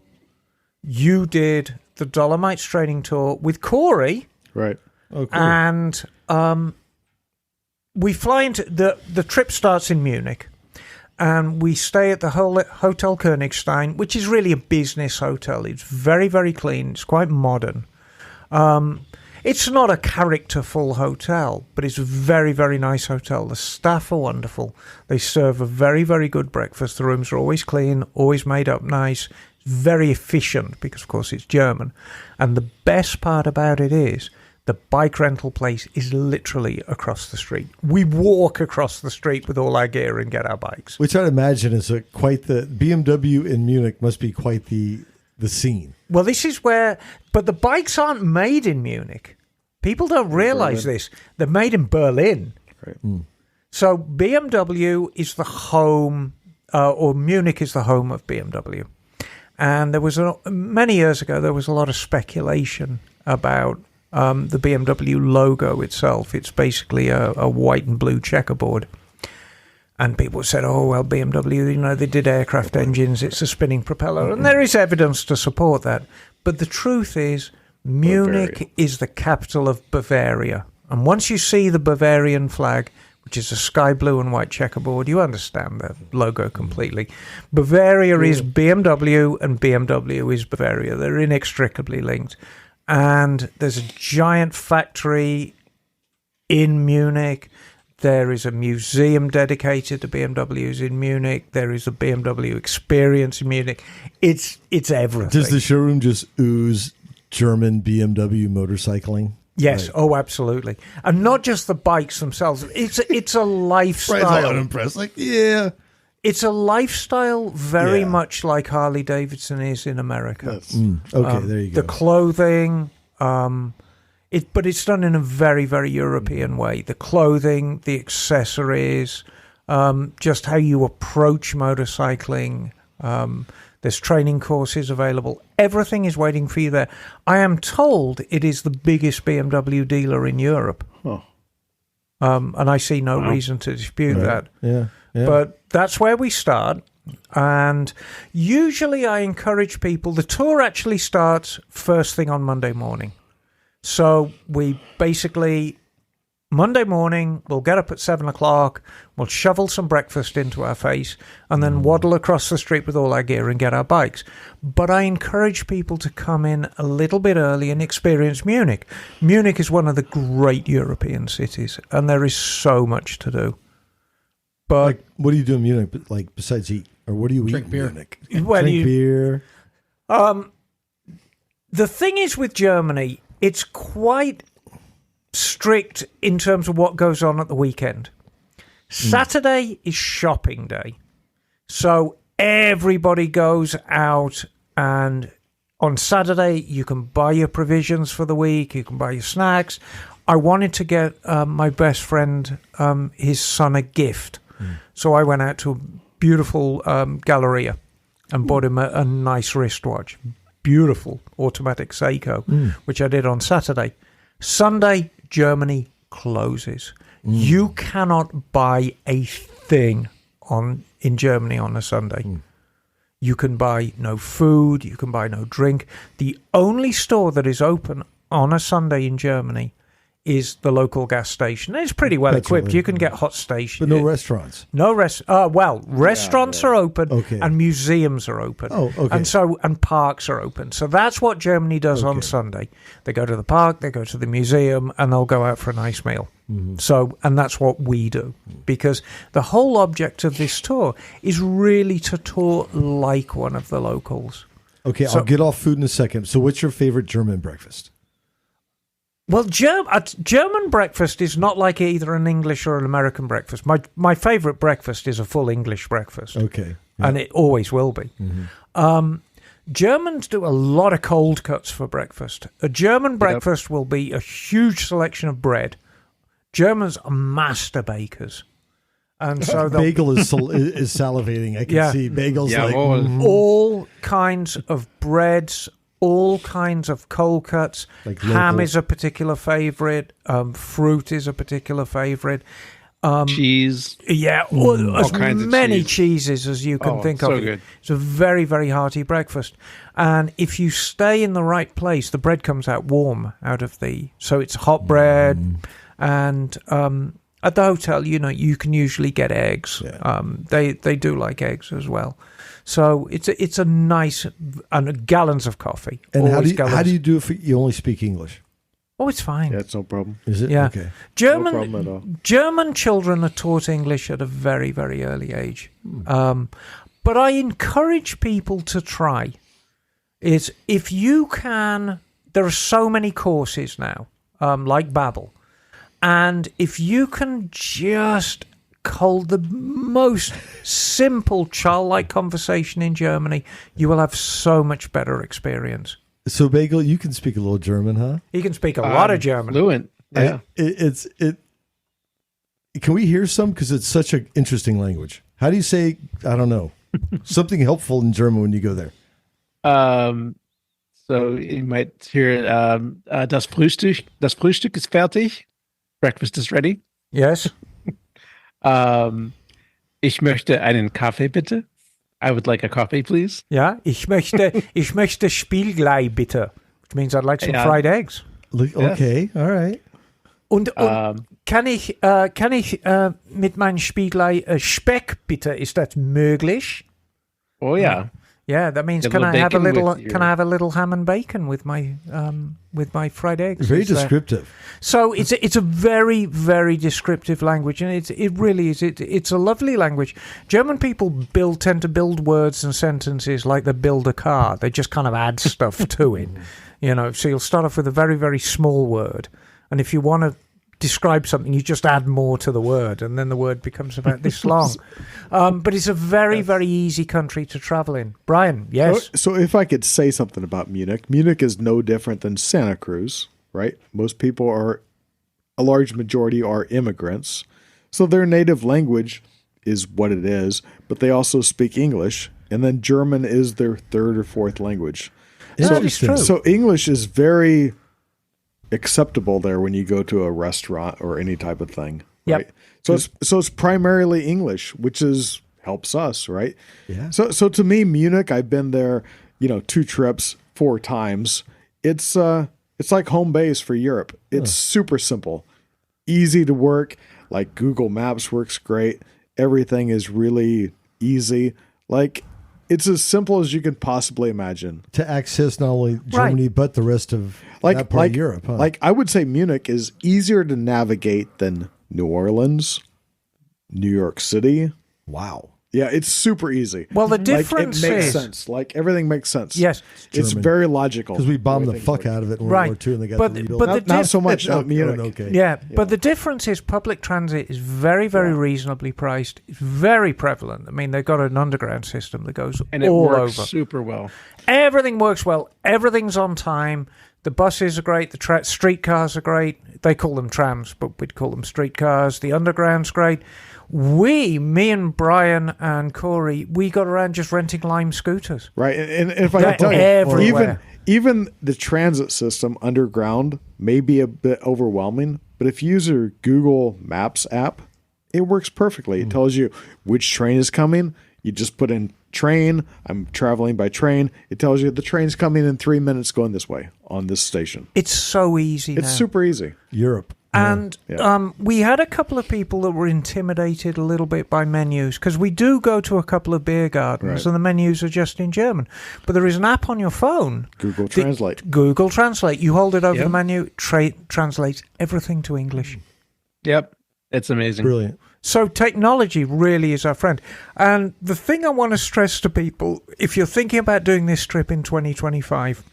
you did the Dolomites training tour with Corey, Right. Oh, cool. and we fly into the trip starts in Munich, and we stay at the Hotel Königstein, which is really a business hotel. It's very, very clean. It's quite modern. It's not a characterful hotel, but it's a very, very nice hotel. The staff are wonderful. They serve a very, very good breakfast. The rooms are always clean, always made up nice, very efficient, because, of course, it's German. And the best part about it is the bike rental place is literally across the street. We walk across the street with all our gear and get our bikes. Which I'd imagine is quite the BMW in Munich must be quite the scene. Well, this is where, but the bikes aren't made in Munich. People don't realize this. They're made in Berlin. Right. So BMW is the home, or Munich is the home of BMW. And there was many years ago, there was a lot of speculation about the BMW logo itself. It's basically a white and blue checkerboard. And people said, oh, well, BMW, they did aircraft engines. It's a spinning propeller. And there is evidence to support that. But the truth is, Munich is the capital of Bavaria. And once you see the Bavarian flag, which is a sky blue and white checkerboard, you understand the logo completely. Bavaria is BMW and BMW is Bavaria. They're inextricably linked. And there's a giant factory in Munich. There is a museum dedicated to BMWs in Munich. There is a BMW experience in Munich. It's everything. Does the showroom just ooze German BMW motorcycling? Yes. Right. Oh, absolutely. And not just the bikes themselves. It's a lifestyle. Brian's all unimpressed. Like, yeah. It's a lifestyle very Yeah. much like Harley Davidson is in America. Okay, there you go. The clothing, but it's done in a very, very European way. The clothing, the accessories, just how you approach motorcycling. There's training courses available. Everything is waiting for you there. I am told it is the biggest BMW dealer in Europe. Oh. And I see no reason to dispute that. Yeah. But that's where we start. And usually I encourage people, the tour actually starts first thing on Monday morning. So we basically, Monday morning, we'll get up at 7 o'clock, we'll shovel some breakfast into our face, and then waddle across the street with all our gear and get our bikes. But I encourage people to come in a little bit early and experience Munich. Munich is one of the great European cities, and there is so much to do. But Like, what do you do in Munich, like, besides eat? Or what do you Drink eat beer. in Munich? Well, Drink beer. the thing is with Germany, it's quite strict in terms of what goes on at the weekend. Saturday is shopping day. So everybody goes out, and on Saturday you can buy your provisions for the week, you can buy your snacks. I wanted to get my best friend, his son, a gift. So I went out to a beautiful Galleria and bought him a nice wristwatch. Beautiful automatic Seiko, which I did on Saturday. Sunday, Germany closes. You cannot buy a thing in Germany on a Sunday. You can buy no food, you can buy no drink. The only store that is open on a Sunday in Germany is the local gas station. It's pretty well Petrol, equipped. You can get hot station. But no restaurants. No restaurants are open, Okay. and museums are open. Oh, okay. And parks are open. So that's what Germany does on Sunday. They go to the park, they go to the museum, and they'll go out for a nice meal. So, and that's what we do, because the whole object of this tour is really to tour like one of the locals. Okay, So- I'll get off food in a second. So what's your favorite German breakfast? Well, German breakfast is not like either an English or an American breakfast. My favourite breakfast is a full English breakfast. Okay. And it always will be. Germans do a lot of cold cuts for breakfast. A German breakfast will be a huge selection of bread. Germans are master bakers. And so they'll Bagel is salivating. I can Yeah. see Bagel's Yeah, like, well, all kinds of breads, all kinds of cold cuts. Like Ham local- is a particular favorite. Fruit is a particular favorite. cheese. Yeah, as kinds of many cheese. cheeses as you can Oh, think so of. good. It's a very, very hearty breakfast. And if you stay in the right place, the bread comes out warm out of so it's hot bread. And at the hotel, you can usually get eggs. Yeah. They do like eggs as well. So it's a nice, and gallons of coffee. and how Always do gallons. you do if you only speak English? Oh, it's fine. Yeah, it's no problem. Is it? Yeah. Okay. No problem at all. German children are taught English at a very, very early age. But I encourage people to try. Is if you can, there are so many courses now, like Bagel. And if you can just hold the most simple childlike conversation in Germany, you will have so much better experience. So Bagel, you can speak a little German, huh? He can speak a lot of German. Fluent. Yeah. Can we hear some? Because it's such an interesting language. How do you say, I don't know, something helpful in German when you go there? So you might hear das Frühstück ist fertig. Breakfast is ready. Yes. Ich möchte einen Kaffee bitte. I would like a coffee, please. Ja, ich möchte Spiegelei bitte. Which means I'd like some fried eggs. Okay, all right. Und kann ich mit meinem Spiegelei Speck bitte? Ist das möglich? Oh yeah. Yeah, that means A can little I have a bacon little with your- can I have a little ham and bacon with my fried eggs? Very Is there- descriptive. So it's a very, very descriptive language, and it really is. It's a lovely language. German people tend to build words and sentences like they build a car. They just kind of add stuff to it, So you'll start off with a very, very small word, And if you want to describe something, you just add more to the word, and then the word becomes about this long. But it's a very, very easy country to travel in. Brian, yes? So if I could say something about Munich, Munich is no different than Santa Cruz, right? Most people a large majority are immigrants. So their native language is what it is, but they also speak English, and then German is their third or fourth language. That is true. So English is very acceptable there when you go to a restaurant or any type of thing. Yep. Right? So it's primarily English, which helps us, right? Yeah. So to me, Munich, I've been there, 2 trips, 4 times. It's like home base for Europe. It's super simple, easy to work. Like Google Maps works great. Everything is really easy. Like it's as simple as you can possibly imagine. To access not only Germany, but the rest of that part of Europe. Huh? Like I would say Munich is easier to navigate than New Orleans, New York City. Wow. Yeah, it's super easy. Well, the difference it makes is... sense. Like everything makes sense. Yes. It's very logical. Because we bombed the Everything's fuck working. out of it in Right. World War II, and they got But- to rebuild but it. the Not so much Oh, Munich. okay. Yeah, but the difference is public transit is very, very reasonably priced. It's very prevalent. I mean, they've got an underground system that goes And it all works over. super well. Everything works well. Everything's on time. The buses are great. The streetcars are great. They call them trams, but we'd call them streetcars. The underground's great. Me and Brian and Corey, we got around just renting Lime scooters. Right. And if I They're can tell you, everywhere. even the transit system underground may be a bit overwhelming, but if you use your Google Maps app, it works perfectly. It tells you which train is coming. You just put in train. I'm traveling by train. It tells you the train's coming in 3 minutes going this way on this station. It's so easy now. It's super easy. Europe. And we had a couple of people that were intimidated a little bit by menus, because we do go to a couple of beer gardens and the menus are just in German. But there is an app on your phone. Google Translate. Google Translate. You hold it over the menu, translates everything to English. Yep. It's amazing. Brilliant. So technology really is our friend. And the thing I want to stress to people, if you're thinking about doing this trip in 2025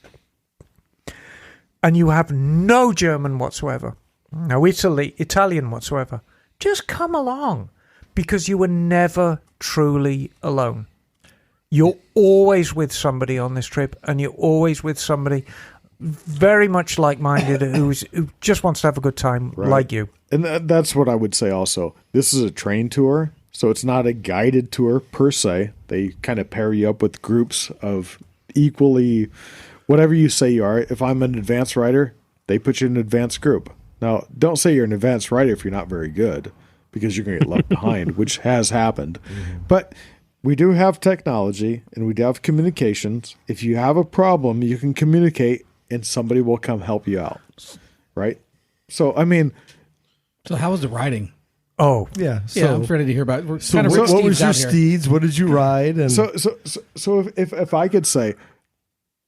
and you have no German whatsoever, no Italian whatsoever, just come along, because you were never truly alone. You're always with somebody on this trip, and you're always with somebody very much like-minded who just wants to have a good time like you. And that's what I would say also. This is a train tour, so it's not a guided tour per se. They kind of pair you up with groups of equally, whatever you say you are. If I'm an advanced rider, they put you in an advanced group. Now, don't say you're an advanced rider if you're not very good, because you're going to get left behind, which has happened. But we do have technology, and we do have communications. If you have a problem, you can communicate, and somebody will come help you out, right? So, I mean... So how was the riding? Oh, Yeah. Yeah, I'm ready to hear about it. We're So kind of what, Rick what was Steves your out here. steeds? What did you ride? And So if I could say,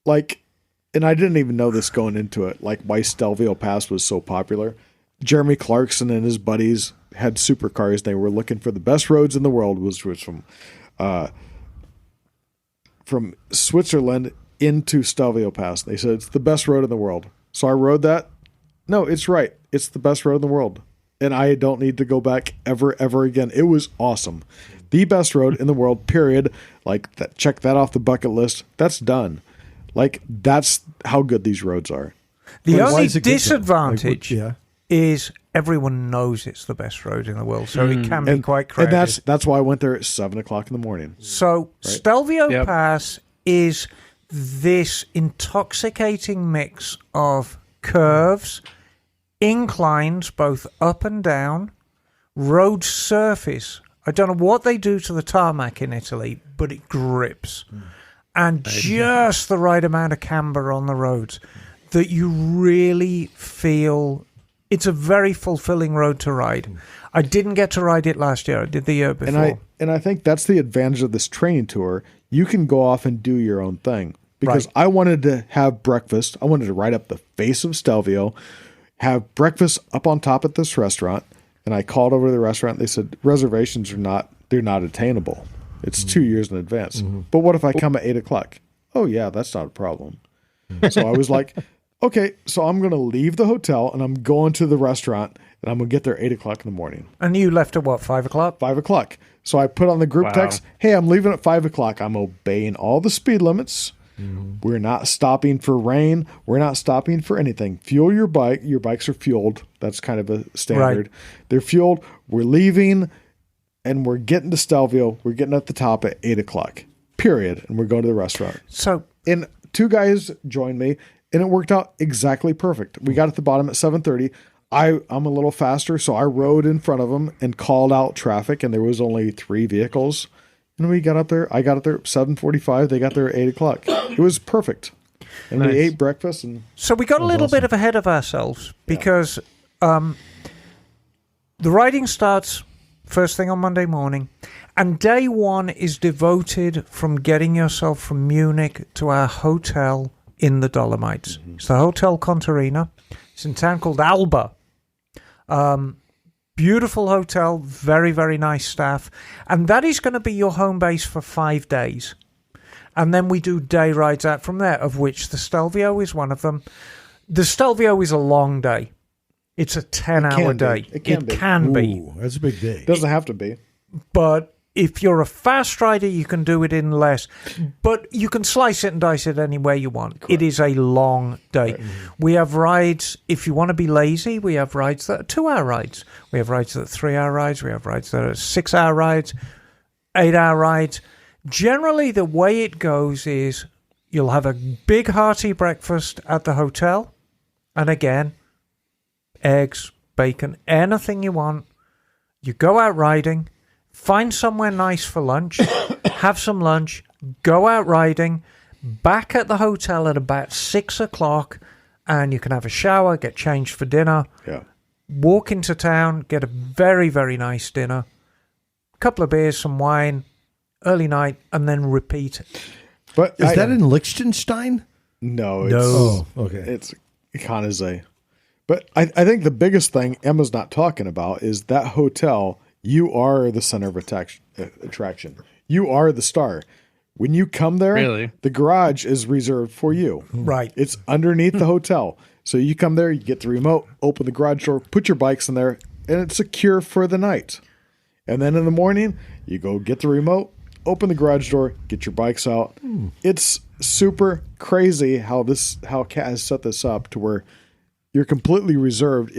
like, and I didn't even know this going into it, like why Stelvio Pass was so popular. Jeremy Clarkson and his buddies had supercars. They were looking for the best roads in the world, which was from Switzerland into Stelvio Pass. They said it's the best road in the world. So I rode that. No, it's right. It's the best road in the world. And I don't need to go back ever again. It was awesome. The best road in the world, period. Like, that, check that off the bucket list. That's done. Like, that's how good these roads are. the Why only is it good, though? disadvantage Like, yeah. is everyone knows it's the best road in the world, so it can be quite And crowded. that's why I went there at 7 o'clock in the morning. So Stelvio Yep. Pass is this intoxicating mix of curves, inclines, both up and down, road surface. I don't know what they do to the tarmac in Italy, but it grips. And just the right amount of camber on the roads that you really feel it's a very fulfilling road to ride. I didn't get to ride it last year. I did the year before. And I think that's the advantage of this training tour. You can go off and do your own thing. Because Right. I wanted to have breakfast. I wanted to ride up the face of Stelvio, have breakfast up on top at this restaurant. And I called over to the restaurant. They said reservations they're not attainable. It's 2 years in advance. But what if I come at 8 o'clock? Oh yeah, that's not a problem. So I was like, okay, so I'm going to leave the hotel and I'm going to the restaurant and I'm going to get there 8 o'clock in the morning. And you left at what, 5 o'clock? 5 o'clock. So I put on the group text, hey, I'm leaving at 5 o'clock. I'm obeying all the speed limits. We're not stopping for rain. We're not stopping for anything. Fuel your bike. Your bikes are fueled. That's kind of a standard. Right. They're fueled. We're leaving and we're getting to Stelvio. We're getting at the top at 8 o'clock, period. And we're going to the restaurant. So, And 2 guys joined me and it worked out exactly perfect. We got at the bottom at 7:30. I'm a little faster, so I rode in front of them and called out traffic, and there was only 3 vehicles. And we got up there. I got up there at 7:45. They got there at 8 o'clock. It was perfect. And we ate breakfast. And so we got a little bit of ahead of ourselves because the riding starts first thing on Monday morning, and day one is devoted from getting yourself from Munich to our hotel in the Dolomites. It's the Hotel Contarina. It's in a town called Alba. Beautiful hotel, very, very nice staff. And that is going to be your home base for 5 days. And then we do day rides out from there, of which the Stelvio is one of them. The Stelvio is a long day. It's a 10-hour day. It can be. Ooh, that's a big day. Doesn't have to be. But if you're a fast rider, you can do it in less. But you can slice it and dice it any way you want. Correct. It is a long day. Right. We have rides, if you want to be lazy, we have rides that are 2-hour rides. We have rides that are 3-hour rides. We have rides that are 6-hour rides, 8-hour rides. Generally, the way it goes is you'll have a big hearty breakfast at the hotel. And again, eggs, bacon, anything you want. You go out riding. Find somewhere nice for lunch, have some lunch, go out riding, back at the hotel at about 6 o'clock, and you can have a shower, get changed for dinner, walk into town, get a very, very nice dinner, a couple of beers, some wine, early night, and then repeat. But is that in Liechtenstein? No. It's Kanazai. But I think the biggest thing Emma's not talking about is that hotel. You are the center of attraction. You are the star. When you come there, the garage is reserved for you. Right. It's underneath the hotel. So you come there, you get the remote, open the garage door, put your bikes in there, and it's secure for the night. And then in the morning, you go get the remote, open the garage door, get your bikes out. It's super crazy how Cat has set this up to where you're completely reserved.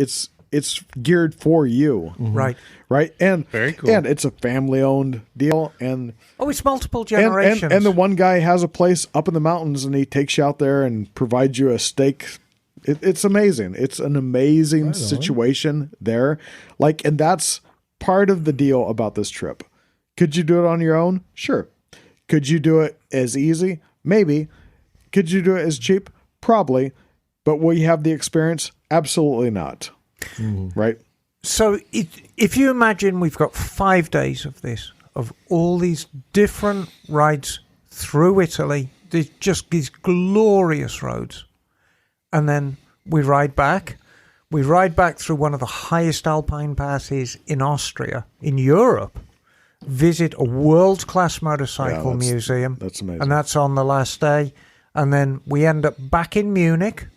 It's geared for you. Right. Right. And very cool. And it's a family owned deal. And it's multiple generations. And the one guy has a place up in the mountains and he takes you out there and provides you a steak. It's amazing. It's an amazing situation there. And that's part of the deal about this trip. Could you do it on your own? Sure. Could you do it as easy? Maybe. Could you do it as cheap? Probably. But will you have the experience? Absolutely not. Right. So if you imagine we've got 5 days of this, of all these different rides through Italy, there's just these glorious roads. And then we ride back. We ride back through one of the highest alpine passes in Austria, in Europe. Visit a world-class motorcycle museum. That's amazing. And that's on the last day. And then we end up back in Munich,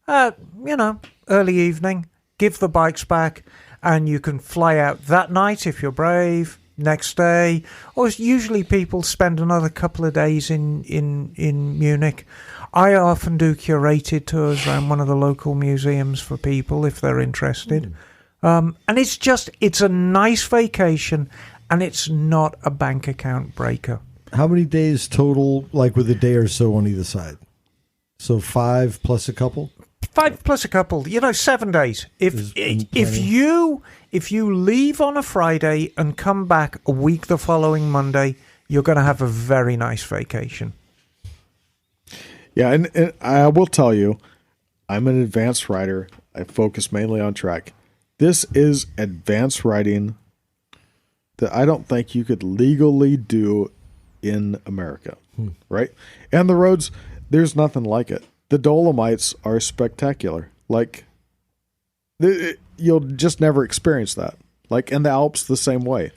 early evening. Give the bikes back, and you can fly out that night if you're brave, next day. Or usually people spend another couple of days in Munich. I often do curated tours around one of the local museums for people if they're interested. And it's a nice vacation, and it's not a bank account breaker. How many days total, with a day or so on either side? So 5 plus a couple? 5 plus a couple, 7 days. If you leave on a Friday and come back a week the following Monday, you're going to have a very nice vacation. Yeah, and I will tell you, I'm an advanced rider. I focus mainly on track. This is advanced riding that I don't think you could legally do in America, right? And the roads, there's nothing like it. The Dolomites are spectacular. You'll just never experience that. And the Alps the same way.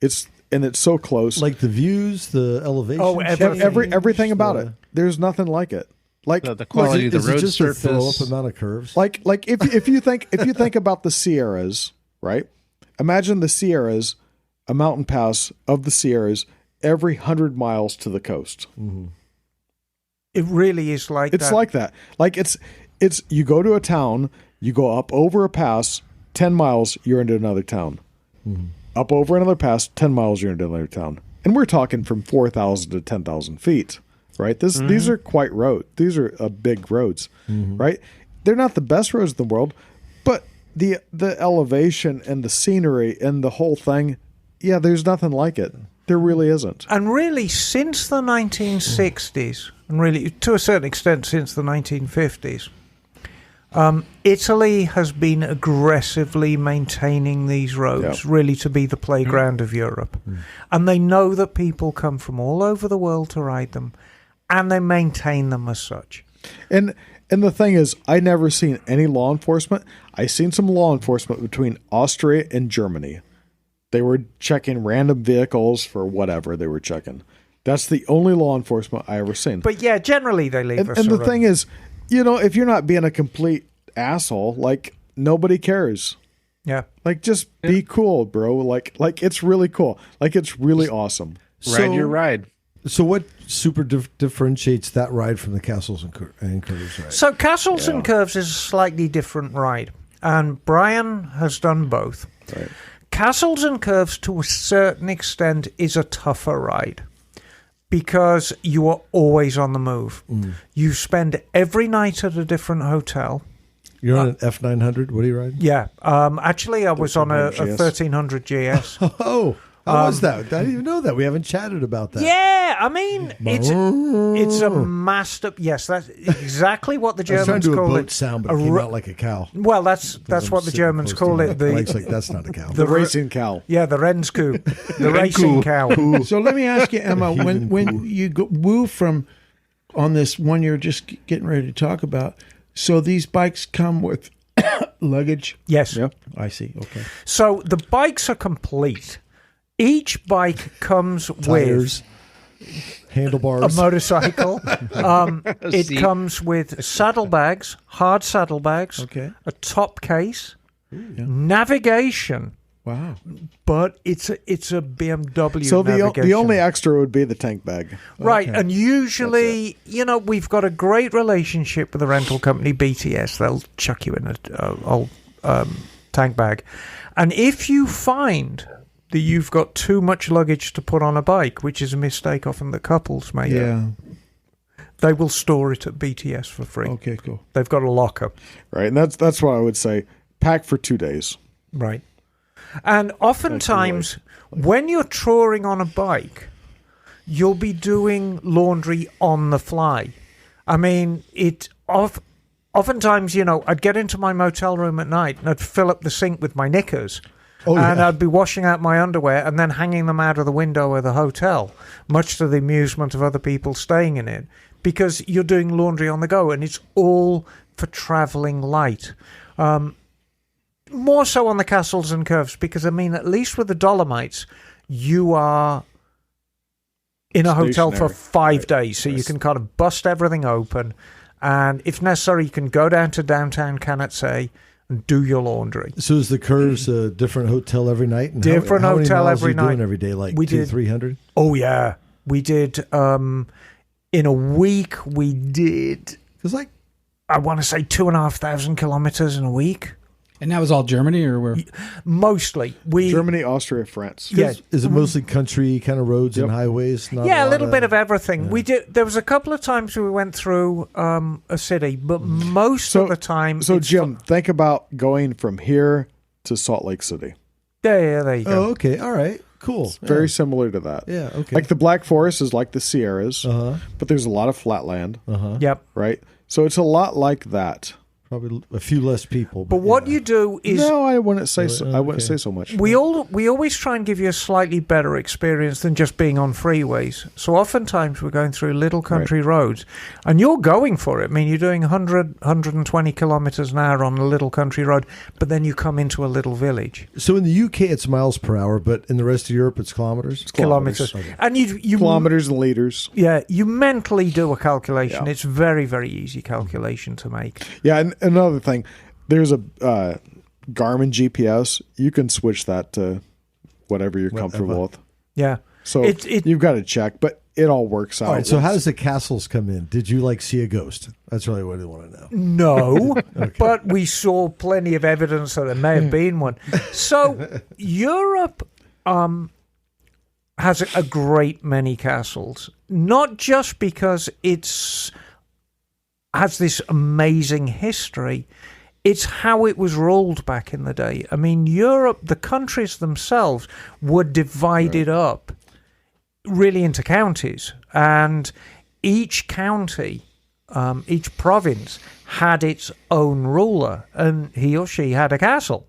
It's so close. The views, the elevation. Everything about it. There's nothing like it. like The quality of the Is it road just a throw surface. up amount of curves? like if you think about the Sierras, right? Imagine the Sierras, a mountain pass of the Sierras every 100 miles to the coast. It really is like It's that. like that. Like it's you go to a town, you go up over a pass, 10 miles, you're into another town. Up over another pass, 10 miles, you're into another town. And we're talking from 4,000 to 10,000 feet, right? These are quite road. These are big roads, right? They're not the best roads in the world, but the elevation and the scenery and the whole thing, yeah, there's nothing like it. There really isn't. And really, since the 1960s, and really to a certain extent since the 1950s, Italy has been aggressively maintaining these roads, really to be the playground of Europe. And they know that people come from all over the world to ride them, and they maintain them as such. And the thing is, I never seen any law enforcement. I seen some law enforcement between Austria and Germany. They were checking random vehicles for whatever they were checking. That's the only law enforcement I ever seen. But yeah, generally they leave us And the alone. thing is, if you're not being a complete asshole, like nobody cares. Yeah. Like just be cool, bro. Like it's really cool. Like it's really awesome. Ride your ride. So what super differentiates that ride from the Castles and Curves ride? So Castles and Curves is a slightly different ride, and Brian has done both. Right. Castles and Curves, to a certain extent, is a tougher ride because you are always on the move. You spend every night at a different hotel. You're on an F900. What are you riding? Yeah. Actually, I was on a 1300 GS. 1300 GS. Oh, how was that? I didn't even know that. We haven't chatted about that. Yeah, I mean, it's a master. Yes, that's exactly what the I was trying Germans to do a call boat it. sound, but it came out like a cow. Well, that's I'm what the sitting Germans close to call my- it. Mike's like, that's not a cow. The racing cow. Yeah, the Rendscoop, the racing cow. So let me ask you, Emma, when you move from on this one you're just getting ready to talk about, so these bikes come with luggage? Yes. Yep. I see. Okay. So the bikes are complete. Each bike comes Tires, with a handlebars. motorcycle. It Seat. comes with saddlebags, hard saddlebags, Okay. a top case, navigation. Wow. But it's a BMW So navigation. the only extra would be the tank bag. Right, Okay. and usually, we've got a great relationship with the rental company BTS. They'll chuck you in a old tank bag. And if you find that you've got too much luggage to put on a bike, which is a mistake often that couples make, Yeah. they will store it at BTS for free. Okay, cool. They've got a locker. Right. And that's what I would say. Pack for 2 days. Right. And oftentimes, when you're touring on a bike, you'll be doing laundry on the fly. I mean, oftentimes, I'd get into my motel room at night and I'd fill up the sink with my knickers. And I'd be washing out my underwear and then hanging them out of the window of the hotel, much to the amusement of other people staying in it, because you're doing laundry on the go, and it's all for travelling light. More so on the Castles and Curves, because, I mean, at least with the Dolomites, you are in a hotel for Stationary. 5 days, so you can kind of bust everything open, and if necessary, you can go down to downtown Canetsay and do your laundry. So is the Curves a different hotel every night? And Different how many hotel miles every are you doing night. every day, like We 300? Oh, yeah. We did, in a week, we did, Because like I want to say 2,500 kilometers in a week. And that was all Germany, or where? Mostly. Germany, Austria, France. Yeah. is it mostly country kind of roads and Yep. highways? Not Yeah, a lot little bit of everything. We did. There was a couple of times we went through a city, but most of the time. So it's Jim, think about going from here to Salt Lake City. yeah, there you go. Oh, okay. All right. Cool. Very similar to that. Yeah. Okay. Like the Black Forest is like the Sierras, Uh-huh. but there's a lot of flat land, Uh-huh. Yep. right? So it's a lot like that. Probably a few less people. But what you do is No, I wouldn't say so. I wouldn't say so much. we always try and give you a slightly better experience than just being on freeways. So oftentimes we're going through little country roads, and you're going for it. I mean, you're doing 120 kilometers an hour on a little country road, but then you come into a little village. So in the UK, it's miles per hour, but in the rest of Europe, it's kilometers? Kilometers. And you Kilometers and liters. Yeah, you mentally do a calculation. Yeah. It's very, very easy calculation to make. Yeah, and another thing, there's a Garmin GPS. You can switch that to whatever you're comfortable with. Yeah. So you've got to check, but it all works out. All right, so how does the castles come in? Did you see a ghost? That's really what I want to know. No, but we saw plenty of evidence that there may have been one. So Europe has a great many castles, not just because it's has this amazing history. It's how it was ruled back in the day. I mean, Europe, the countries themselves were divided up really into counties, and each county, each province had its own ruler, and he or she had a castle.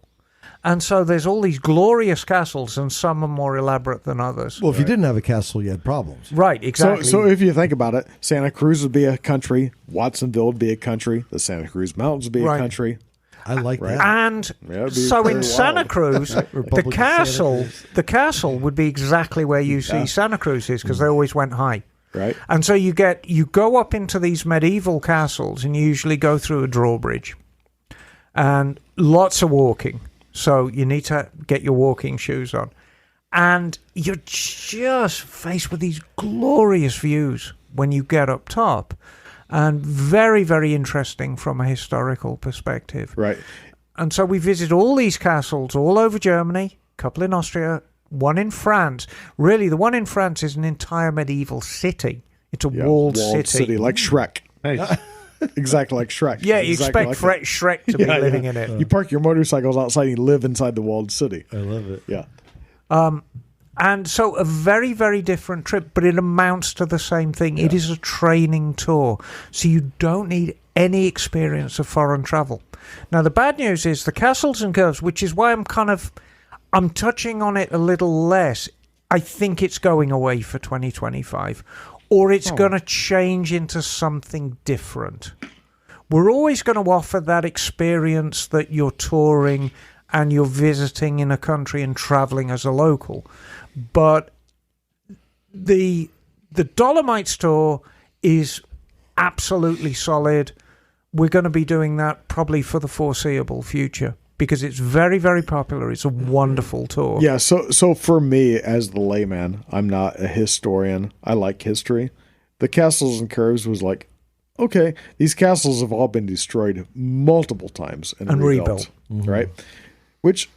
And so there's all these glorious castles, and some are more elaborate than others. Well, if you didn't have a castle, you had problems. Right, exactly. So if you think about it, Santa Cruz would be a country, Watsonville would be a country, the Santa Cruz Mountains would be a country. I like that. And Yeah, so in pretty Santa wild. Cruz, the castle would be exactly where you see Santa Cruz is, because they always went high. Right. And so you go up into these medieval castles, and you usually go through a drawbridge, and lots of walking. So you need to get your walking shoes on. And you're just faced with these glorious views when you get up top. And very, very interesting from a historical perspective. Right. And so we visit all these castles all over Germany, a couple in Austria, one in France. Really, the one in France is an entire medieval city. It's a walled city. Like Shrek. Nice. Exactly like Shrek. Yeah, you Exactly expect like Shrek to be living in it. You park your motorcycles outside and you live inside the walled city. I love it. Yeah. And so a very, very different trip, but it amounts to the same thing. Yeah. It is a training tour, so you don't need any experience of foreign travel. Now, the bad news is the castles and curves, which is why I'm touching on it a little less. I think it's going away for 2025, or it's going to change into something different. We're always going to offer that experience that you're touring and you're visiting in a country and traveling as a local. But the Dolomites tour is absolutely solid. We're going to be doing that probably for the foreseeable future because it's very, very popular. It's a wonderful tour. Yeah, so for me, as the layman, I'm not a historian. I like history. The Castles and Curves was like, okay, these castles have all been destroyed multiple times and rebuilt. Right? Which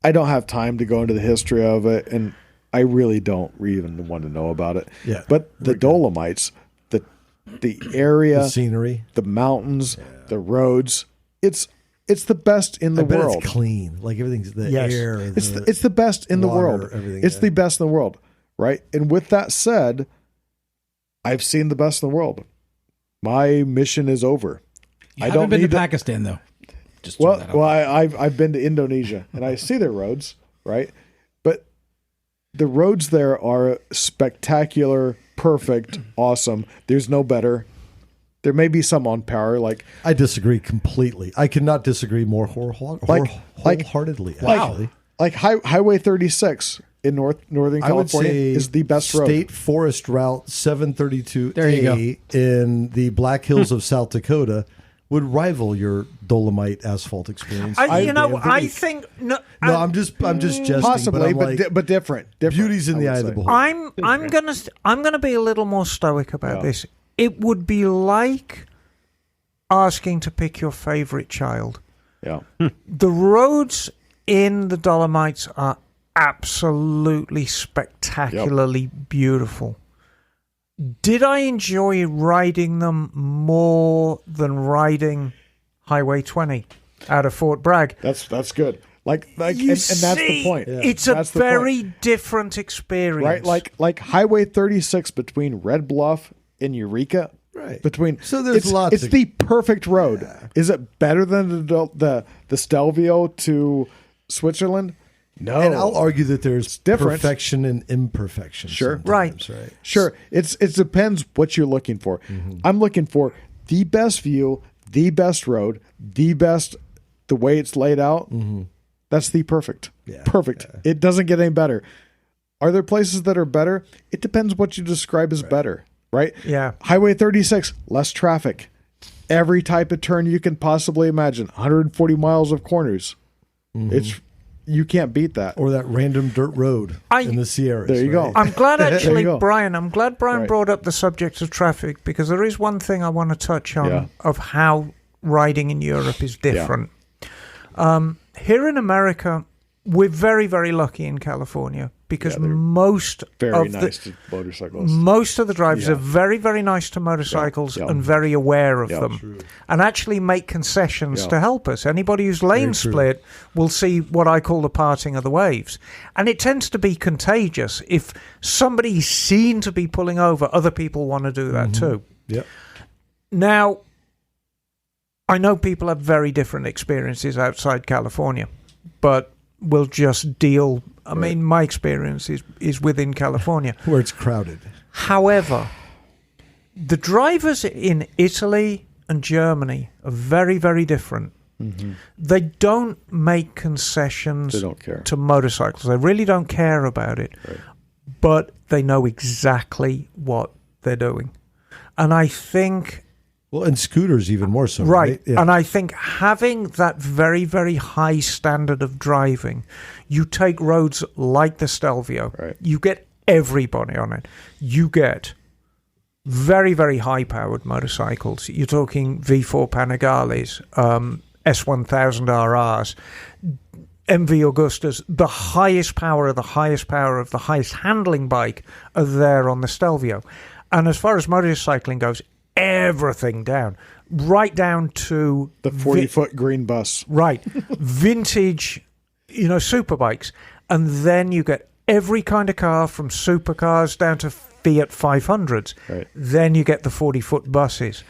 I don't have time to go into the history of it, and I really don't even want to know about it. Yeah, but the Dolomites, the area, the scenery, the mountains, the roads, it's the best in the world. It's clean, like everything's air. It's the best in the world. It's the best in the world, right? And with that said, I've seen the best in the world. My mission is over. I haven't been to Pakistan though. I've been to Indonesia and I see their roads, right? But the roads there are spectacular, perfect, awesome. There's no better. There may be some on power, like I disagree completely. I cannot disagree more wholeheartedly. Actually, like Highway 36 in Northern California is the best road. State Forest Route 732A in the Black Hills of South Dakota would rival your Dolomite asphalt experience. I think no. I'm just jesting. Possibly, but different. Beauty's in the eye of the beholder. I'm gonna be a little more stoic about this. It would be like asking to pick your favorite child. Yeah. The roads in the Dolomites are absolutely spectacularly beautiful. Did I enjoy riding them more than riding Highway 20 out of Fort Bragg? That's good. And that's the point. Yeah. It's a very different experience. Right? Like Highway 36 between Red Bluff and Eureka. Right. between. So there's lots It's of- the perfect road. Yeah. Is it better than the Stelvio to Switzerland? No. And I'll argue that there's different. perfection and imperfection. Sure. Sometimes, right. Sure. It depends what you're looking for. I'm looking for the best view, the best road, the way it's laid out. That's the perfect. Yeah. Perfect. Yeah. It doesn't get any better. Are there places that are better? It depends what you describe as better, right? Yeah. Highway 36, less traffic. Every type of turn you can possibly imagine. 140 miles of corners. You can't beat that. Or that random dirt road in the Sierras. There you go. I'm glad actually, go. Brian. I'm glad Brian Right. brought up the subject of traffic, because there is one thing I want to touch on Yeah. of how riding in Europe is different. Here in America, we're very, very lucky in California, because most Very of nice to motorcycles. most of the drivers are very, very nice to motorcycles Yeah. and very aware of Yeah. them, and actually make concessions to help us. Anybody who's lane split will see what I call the parting of the waves, and it tends to be contagious. If somebody's seen to be pulling over, other people want to do that too. Yep. Now, I know people have very different experiences outside California, but we'll just deal. I mean, my experience is within California. Where it's crowded. However, the drivers in Italy and Germany are very, very different. They don't make concessions They don't care. to motorcycles. They really don't care about it. Right. But they know exactly what they're doing. And I think... Well, and scooters even more so. Right. Right. Yeah. And I think having that very, very high standard of driving, you take roads like the Stelvio, Right. you get everybody on it. You get very, very high-powered motorcycles. You're talking V4 Panigales, S1000 RRs, MV Augustas, the highest power of the highest power of the highest handling bike are there on the Stelvio. And as far as motorcycling goes, everything down, right down to The 40-foot green bus. right, vintage, super bikes. And then you get every kind of car, from supercars down to Fiat 500s. Right. Then you get the 40-foot buses.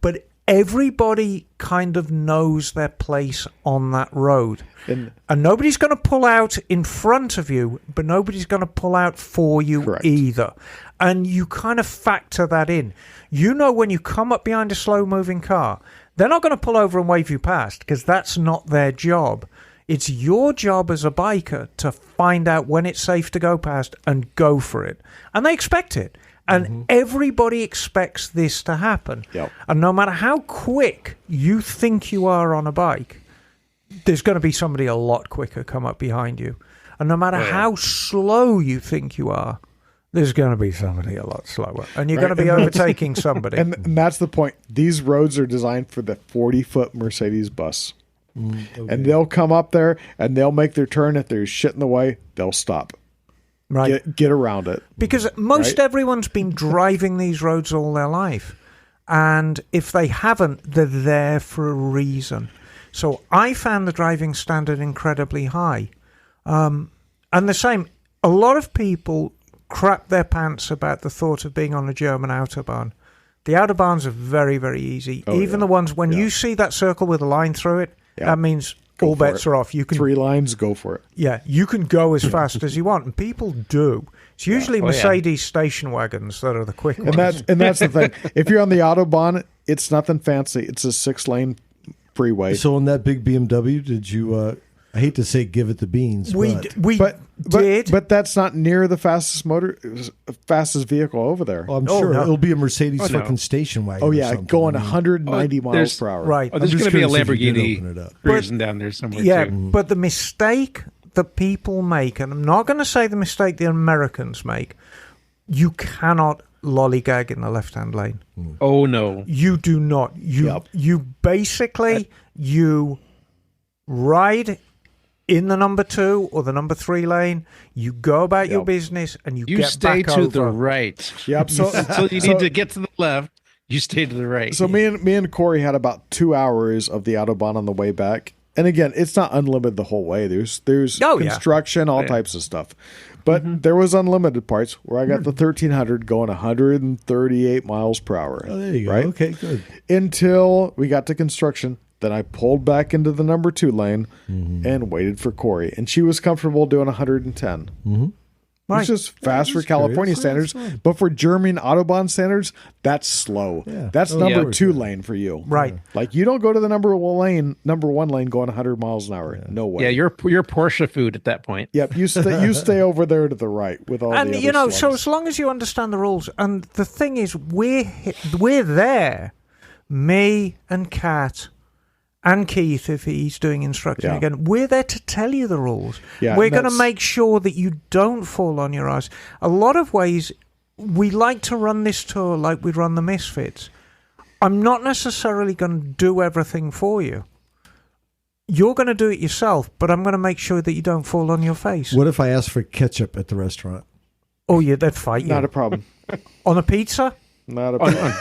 But everybody kind of knows their place on that road. And nobody's going to pull out in front of you, but nobody's going to pull out for you Correct. either. And you kind of factor that in. You know, when you come up behind a slow-moving car, they're not going to pull over and wave you past, because that's not their job. It's your job as a biker to find out when it's safe to go past and go for it. And they expect it. And everybody expects this to happen. Yep. And no matter how quick you think you are on a bike, there's going to be somebody a lot quicker come up behind you. And no matter how slow you think you are, there's going to be somebody a lot slower. And you're going to be overtaking somebody. And that's the point. These roads are designed for the 40-foot Mercedes bus. And they'll come up there and they'll make their turn. If there's shit in the way, they'll stop. Right. Get around it. Because most Right. everyone's been driving these roads all their life. And if they haven't, they're there for a reason. So I found the driving standard incredibly high. And the same, a lot of people crap their pants about the thought of being on a German Autobahn. The Autobahns are very, very easy. Even the ones, when you see that circle with a line through it, that means all for bets it. are off. You can 3 lines, go for it. Yeah, you can go as fast as you want, and people do. It's usually Mercedes station wagons that are the quick ones. And that's the thing. If you're on the Autobahn, it's nothing fancy. It's a 6-lane freeway. So on that big BMW, did you? I hate to say, give it the beans. we but did. But that's not near the fastest vehicle over there. I'm sure no. it'll be a Mercedes no. fucking station wagon. Oh or yeah, something. going I mean, 190 miles there's- per hour. Right. Oh, there's I'm going just to be a curious if you did open Lamborghini it up. cruising down there somewhere Yeah, too. but the mistake that people make, and I'm not going to say the mistake the Americans make, you cannot lollygag in the left-hand lane. Oh no. You do not. You basically you ride in the number 2 or the number 3 lane. You go about your business and you get stay back to over. the right. Yep. So You need to get to the left. You stay to the right. So me and Corey had about 2 hours of the Autobahn on the way back. And again, it's not unlimited the whole way. There's Oh, yeah. construction, all types of stuff. But there was unlimited parts where I got the 1300 going 138 miles per hour. Oh, there you go. Right? Okay, good. Until we got to construction. Then I pulled back into the number 2 lane and waited for Corey. And she was comfortable doing 110. Mm-hmm. Which is fast for California standards. But for German Autobahn standards, that's slow. Yeah. That's number 2 lane for you. Right. Like you don't go to the number 1 lane going 100 miles an hour. No way. Yeah, you're Porsche food at that point. Yep, you stay over there to the right with all And the other so slugs. as long as you understand the rules, and the thing is, we're there, me and Kat and Keith, if he's doing instruction again, we're there to tell you the rules. Yeah, we're and going to that's- make sure that you don't fall on your ass. A lot of ways, we like to run this tour like we run the Misfits. I'm not necessarily going to do everything for you. You're going to do it yourself, but I'm going to make sure that you don't fall on your face. What if I ask for ketchup at the restaurant? Oh, yeah, they'd fight you. Not a problem. On a pizza? Not a problem.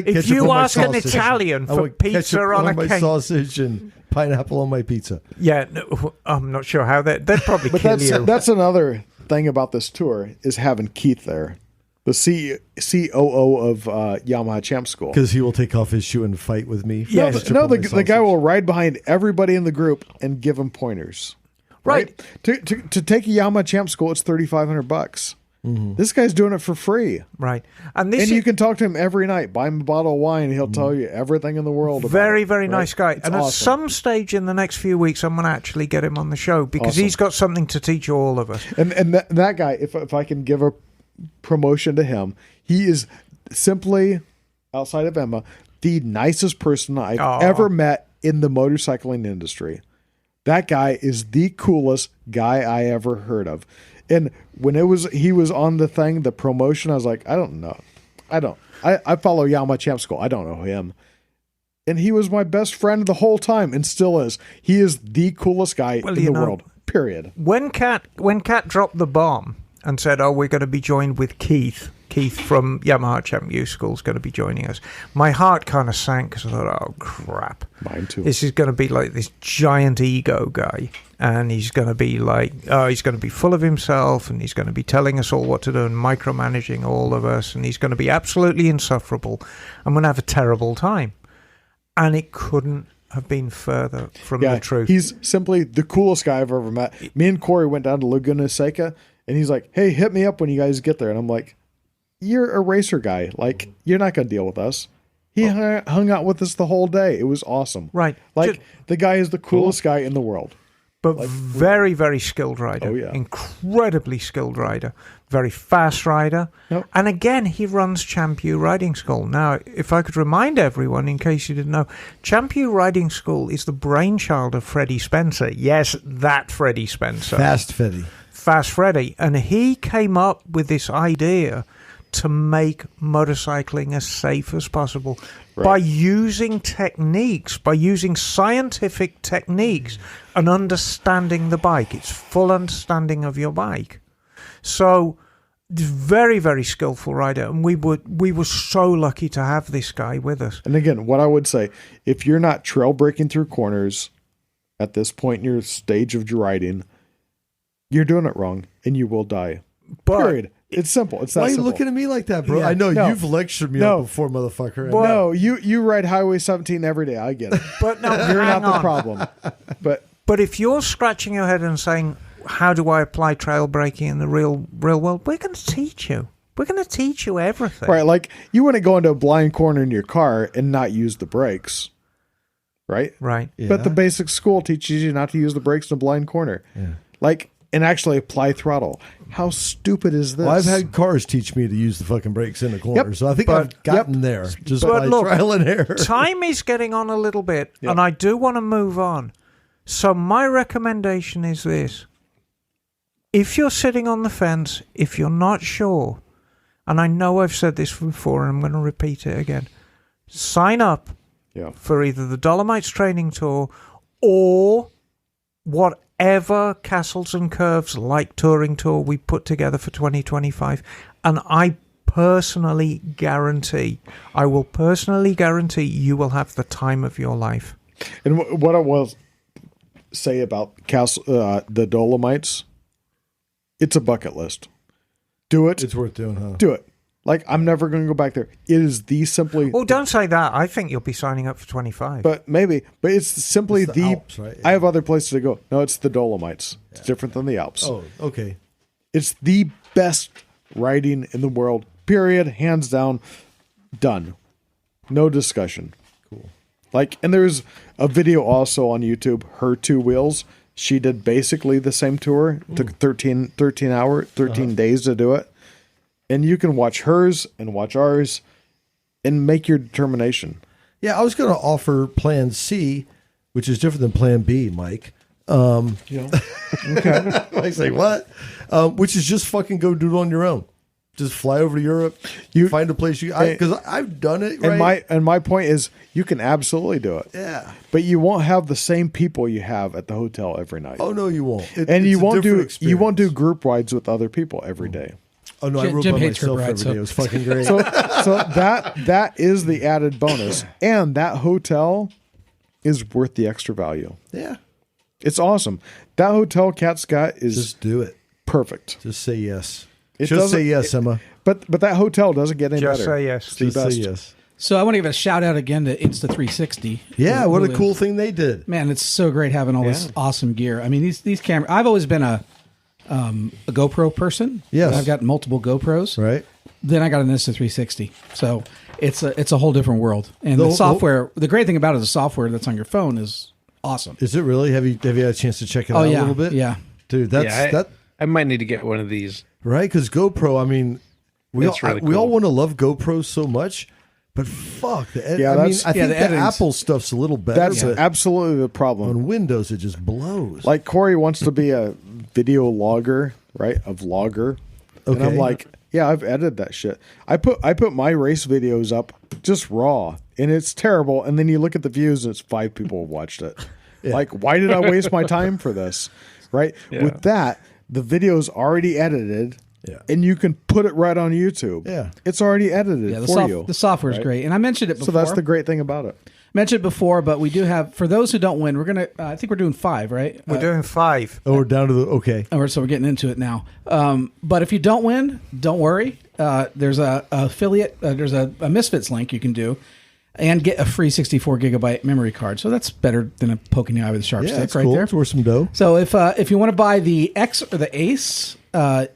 If you ask an Italian for pizza on a my cake, sausage and pineapple on my pizza. yeah, no, I'm not sure how they'd probably But kill you. that's another thing about this tour is having Keith there, the COO of Yamaha Champ School. Because he will take off his shoe and fight with me. Yes. The guy will ride behind everybody in the group and give them pointers. Right. To take a Yamaha Champ School, it's $3,500. This guy's doing it for free. Right. And this And is you can talk to him every night. Buy him a bottle of wine, and he'll tell you everything in the world. About very, it, very right? nice guy. It's And at awesome. some stage in the next few weeks, I'm going to actually get him on the show because Awesome. he's got something to teach all of us. And that guy, if I can give a promotion to him, he is simply, outside of Emma, the nicest person I've ever met in the motorcycling industry. That guy is the coolest guy I ever heard of. And when he was on the thing, the promotion, I was like, I don't know. I follow Yamaha Champ School. I don't know him. And he was my best friend the whole time and still is. He is the coolest guy in the world, period. When Kat dropped the bomb and said, "Oh, we're going to be joined with Keith from Yamaha Champ School is going to be joining us," my heart kind of sank because I thought, "Oh crap, Mine too." This is going to be like this giant ego guy, and he's going to be like, he's going to be full of himself, and he's going to be telling us all what to do and micromanaging all of us, and he's going to be absolutely insufferable. I'm going to have a terrible time." And it couldn't have been further from the truth. He's simply the coolest guy I've ever met. Me and Corey went down to Laguna Seca, and he's like, "Hey, hit me up when you guys get there." And I'm like, "You're a racer guy. Like, you're not going to deal with us." He hung out with us the whole day. It was awesome. Right. Like, the guy is the coolest guy in the world. But very, very skilled rider. Oh, yeah. Incredibly skilled rider. Very fast rider. Yep. And again, he runs Champ U Riding School. Now, if I could remind everyone, in case you didn't know, Champ U Riding School is the brainchild of Freddie Spencer. Yes, that Freddie Spencer. Fast Freddie. And he came up with this idea to make motorcycling as safe as possible by using techniques, by using scientific techniques and understanding the bike. It's full understanding of your bike. So, very, very skillful rider. And we were so lucky to have this guy with us. And again, what I would say, if you're not trail breaking through corners at this point in your stage of riding, you're doing it wrong and you will die. Period. It's simple. It's that Why are you simple. looking at me like that, bro? Yeah. I know No. you've lectured me No. up before, motherfucker. No, you ride Highway 17 every day. I get it. But no, You're hang not the on. problem. But if you're scratching your head and saying, "How do I apply trail braking in the real world?" We're going to teach you. We're going to teach you everything. right, like you wouldn't go into a blind corner in your car and not use the brakes, right? Right. But the basic school teaches you not to use the brakes in a blind corner, and actually apply throttle. How stupid is this? Well, I've had cars teach me to use the fucking brakes in the corner, Yep. so I think But- I've gotten there just But by look, trial and error. Time is getting on a little bit, and I do want to move on. So my recommendation is this. If you're sitting on the fence, if you're not sure, and I know I've said this before and I'm going to repeat it again, sign up for either the Dolomites training tour or whatever Castles and Curves like touring tour we put together for 2025. And I will personally guarantee you will have the time of your life. And what I will say about the Dolomites It's a bucket list. Do it. It's worth doing, huh? Do it. Like, I'm never going to go back there. It is the simply... Oh, don't say that. I think you'll be signing up for 25. But maybe. But it's simply It's the Alps, right? I have other places to go. No, it's the Dolomites. It's different than the Alps. Oh, okay. It's the best riding in the world. Period. Hands down. Done. No discussion. Cool. Like, and there's a video also on YouTube, her 2 wheels. She did basically the same tour. It took 13 days to do it. And you can watch hers and watch ours and make your determination. Yeah, I was going to offer Plan C, which is different than Plan B, Mike. Okay. I say, what? Which is just fucking go do it on your own. Just fly over to Europe. You find a place because I've done it. Right? And my point is, you can absolutely do it. Yeah, but you won't have the same people you have at the hotel every night. Oh no, you won't. And you won't do group rides with other people every day. Oh no, I rode Jim by hates myself group every rides, day. so- It was fucking great. So that is the added bonus, and that hotel is worth the extra value. Yeah, it's awesome. That hotel Cat's got is just do it. Perfect. Just say yes. It Just say doesn't- yes, Emma. But that hotel doesn't get any Just better. say yes. It's the Just best. say yes. So I want to give a shout out again to Insta360. Yeah, what a cool thing they did. Man, it's so great having all this awesome gear. I mean, these cameras. I've always been a GoPro person. Yes. I've got multiple GoPros. Right. Then I got an Insta360. So it's a whole different world. And The the whole- software. The great thing about it, the software that's on your phone is awesome. Is it really? Have you had a chance to check it out a little bit? Yeah. Dude, that's I might need to get one of these. right. Because GoPro, I mean, we It's really we all cool. want to love GoPro so much, but fuck the. Yeah, I that's- think the the editing's- Apple stuff's a little better. That's but absolutely the problem. on Windows, it just blows. Like Corey wants to be a video logger, right? A vlogger. And I'm Okay. like, yeah, I've edited that shit. I put my race videos up just raw, and it's terrible. And then you look at the views, and it's 5 people have watched it. Like, why did I waste my time for this? Right? Yeah. With that, the video's already edited. Yeah. And you can put it right on YouTube. Yeah. It's already edited Yeah, for you. the software is right? great. And I mentioned it before. So that's the great thing about it. Mentioned it before, but we do have, for those who don't win, we're going to, I think we're doing 5, right? We're doing 5. Oh, we're down to the okay. So we're getting into it now. But if you don't win, don't worry. There's a affiliate. There's a Misfits link you can do, and get a free 64 gigabyte memory card. So that's better than a poking the eye with a sharp Yeah, stick, that's right cool. there. It's worth some dough. So if you want to buy the X or the Ace,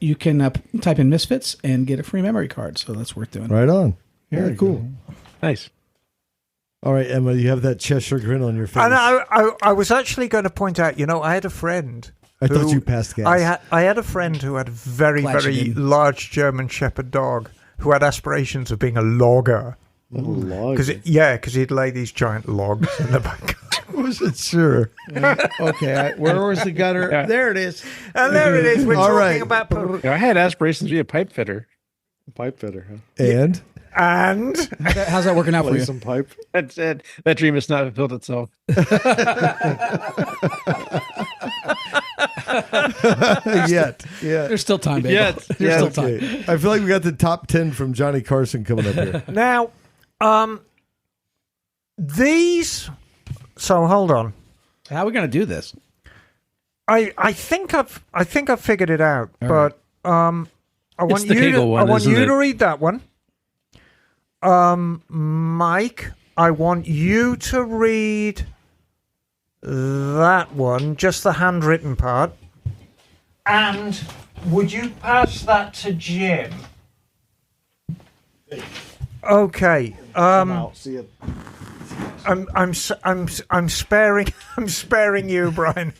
you can type in Misfits and get a free memory card. So that's worth doing. Right on. Very cool. Nice. All right, Emma, you have that Cheshire grin on your face. And I was actually going to point out, I had a friend. I thought you passed gas. I had a friend who had a very, Glad you very didn't. large German Shepherd dog who had aspirations of being a logger. Log. Because he'd lay these giant logs in the back. I wasn't sure. Okay, where was the gutter? Yeah. There it is. And there it is. We're All talking right. about poop. I had aspirations to be a pipe fitter. Pipe fitter, huh? And And How's that working out for Play you? some pipe. That's it. That dream has not fulfilled itself. yet. Yeah. There's still time, baby. Yes, There's yes. still time. Okay. I feel like we got the top 10 from Johnny Carson coming up here. now, these. So hold on. How are we going to do this? I think I've figured it out, All but I want the you Kegel to one, I want isn't you it? to read that one. Mike, I want you to read that one, just the handwritten part. And would you pass that to Jim? Okay. Out. See it. I'm sparing you, Brian.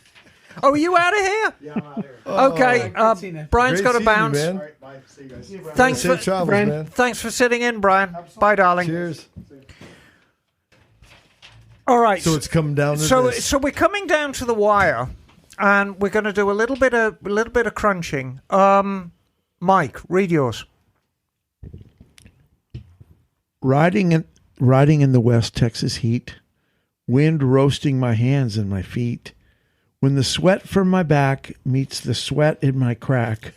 Oh, are you out of here? Yeah, I'm out here. Okay. Brian's got to Great seeing you, bounce. man. All right, bye. See you guys. Thanks Safe for travels, man. thanks for sitting in, Brian. Bye, darling. Cheers. All right. So it's coming down to So this. so we're coming down to the wire, and we're going to do a little bit of crunching. Mike, read yours. Riding in the West Texas heat, wind roasting my hands and my feet. When the sweat from my back meets the sweat in my crack,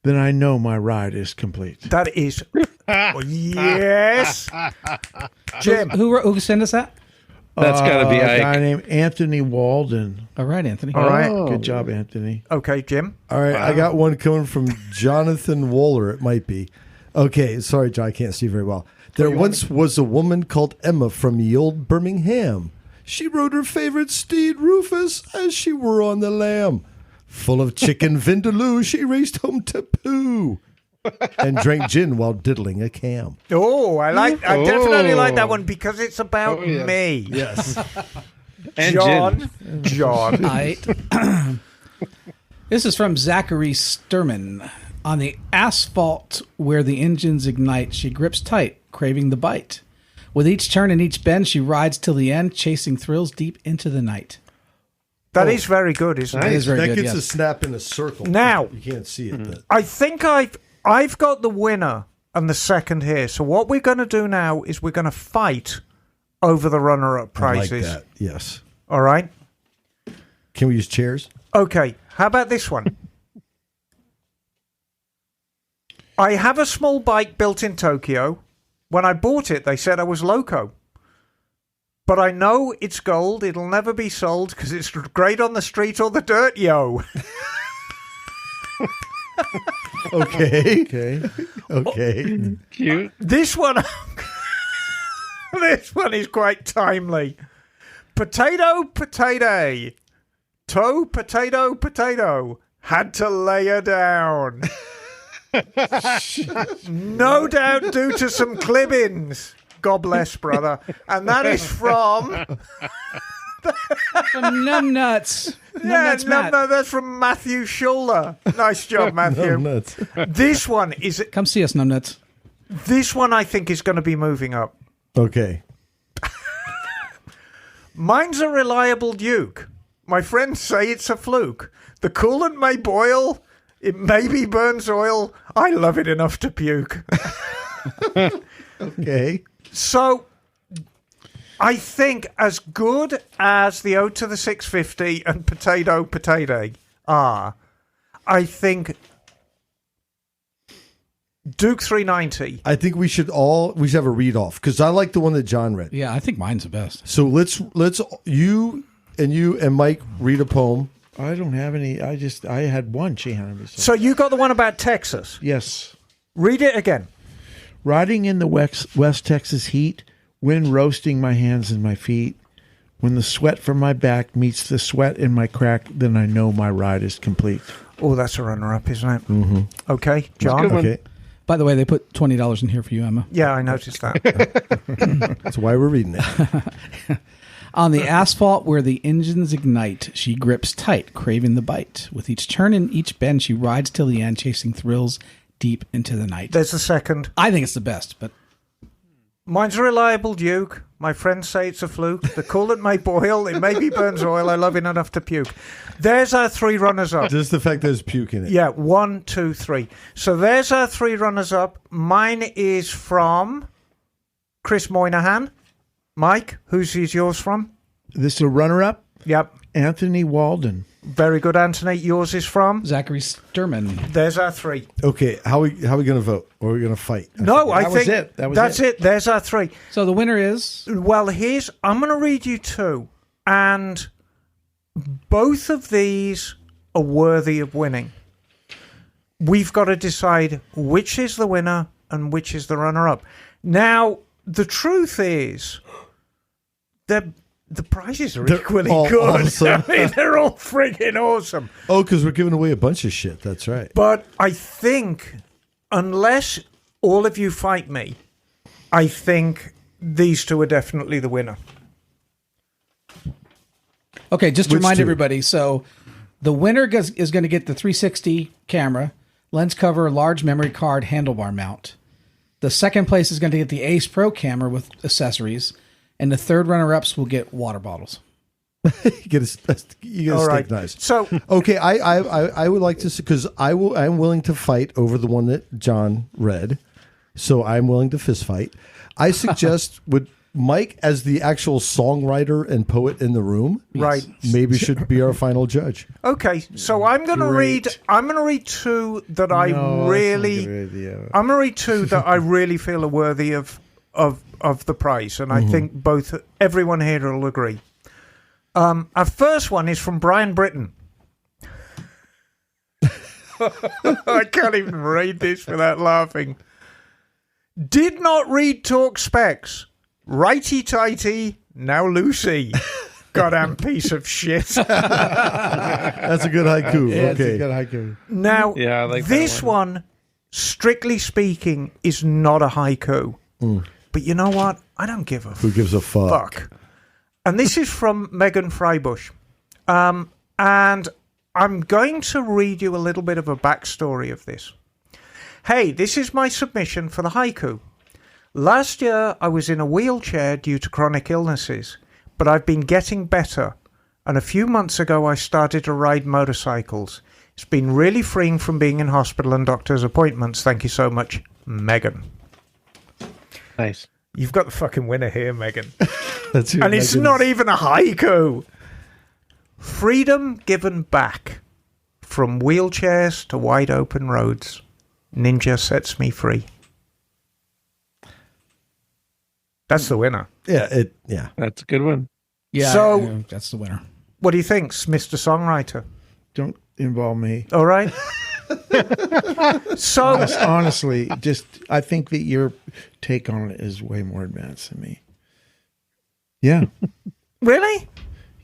then I know my ride is complete. That is yes, Jim. Who sent us that? That's got to be a Ike. guy named Anthony Walden. All right, Anthony. All right. Good job, Anthony. Okay, Jim. All right, I got one coming from Jonathan Wohler. It might be. Okay, sorry, John, I can't see very well. There once was a woman called Emma from ye old Birmingham. She rode her favorite steed, Rufus, as she were on the lamb. Full of chicken vindaloo, she raced home to poo and drank gin while diddling a cam. Oh, I definitely like that one because it's about me. Yes. And John. Right. This is from Zachary Sturman. On the asphalt where the engines ignite, she grips tight, craving the bite. With each turn and each bend, she rides till the end, chasing thrills deep into the night. That is very good, isn't That it? is very That good, gets yes. a snap in a circle. Now- you can't see it. But I think I've got the winner and the second here. So what we're going to do now is we're going to fight over the runner-up I like prizes. that. Yes. All right? Can we use chairs? Okay, how about this one? I have a small bike built in Tokyo. When I bought it, they said I was loco. But I know it's gold. It'll never be sold because it's great on the street or the dirt, yo. Okay. Okay. Cute. This one... this one is quite timely. Potato, potato. Toe, potato, potato. Had to lay her down. No doubt due to some clippings. God bless, brother. And that is from... From Numbnuts. Numbnuts Matt. No, that's from Matthew Schuller. Nice job, Matthew. Nuts. This one is... Come see us, Numbnuts. This one I think is going to be moving up. Okay. Mine's a reliable Duke. My friends say it's a fluke. The coolant may boil. It maybe burns oil. I love it enough to puke. Okay. So, I think as good as the Ode to the 650 and Potato are, I think Duke 390. I think we should have a read off because I like the one that John read. Yeah, I think mine's the best. So let's you and Mike read a poem. I don't have any. I had one she handed me. So you got the one about Texas. Yes. Read it again. Riding in the West Texas heat, wind roasting my hands and my feet. When the sweat from my back meets the sweat in my crack, then I know my ride is complete. Oh, that's a runner-up, isn't it? Mm-hmm. Okay, John. good one. Okay. By the way, they put $20 in here for you, Emma. Yeah, I noticed that. That's why we're reading it. On the asphalt where the engines ignite, she grips tight, craving the bite. With each turn and each bend, she rides till the end, chasing thrills deep into the night. There's the second. I think it's the best, but Mine's a reliable Duke. My friends say it's a fluke. The coolant may boil. It maybe burns oil. I love it enough to puke. There's our three runners-up. Just the fact there's puke in it. Yeah, 1, 2, 3. So there's our three runners-up. Mine is from Chris Moynihan. Mike, whose is yours from? This is a runner-up. Yep. Anthony Walden. Very good, Anthony. Yours is from? Zachary Sturman. There's our three. Okay, how we going to vote? Or are we going to fight? No, I That think was it. That was that's it. it. There's our three. So the winner is... Well, I'm going to read you two, and both of these are worthy of winning. We've got to decide which is the winner and which is the runner-up. Now, the truth is that the prizes are equally all good. awesome. I mean, they're all friggin' awesome. Oh, because we're giving away a bunch of shit. That's right. But I think, unless all of you fight me, I think these two are definitely the winner. Okay, just to Which remind two? everybody, so the winner is going to get the 360 camera, lens cover, large memory card, handlebar mount. The second place is going to get the Ace Pro camera with accessories, and the third runner-ups will get water bottles. You get a steak knife. So, Okay, I would like to, because I'm willing to fight over the one that John read, so I'm willing to fist fight. I suggest would Mike, as the actual songwriter and poet in the room, right. maybe should be our final judge. Okay, so I'm going to read two that I No, really... that's not a good idea. I'm going to read two that I really feel are worthy of of the prize, and I think everyone here will agree. Our first one is from Brian Britton. I can't even read this without laughing. Did not read talk specs. Righty tighty, now Lucy. Goddamn piece of shit. That's a good haiku. Yeah, it's Okay. a good haiku. Now, Yeah, I like that this one. one, strictly speaking, is not a haiku. But you know what? I don't give a Who gives a fuck? And this is from Megan Freibush. And I'm going to read you a little bit of a backstory of this. Hey, this is my submission for the haiku. Last year, I was in a wheelchair due to chronic illnesses, but I've been getting better. And a few months ago, I started to ride motorcycles. It's been really freeing from being in hospital and doctor's appointments. Thank you so much, Megan. Nice. You've got the fucking winner here, Megan. That's your And it's Megan's- not even a haiku. Freedom given back. From wheelchairs to wide open roads. Ninja sets me free. That's the winner. Yeah. That's a good one. Yeah, So- that's the winner. What do you think, Mr. Songwriter? Don't involve me. All right. So, Honestly, I think that your take on it is way more advanced than me. Yeah. really?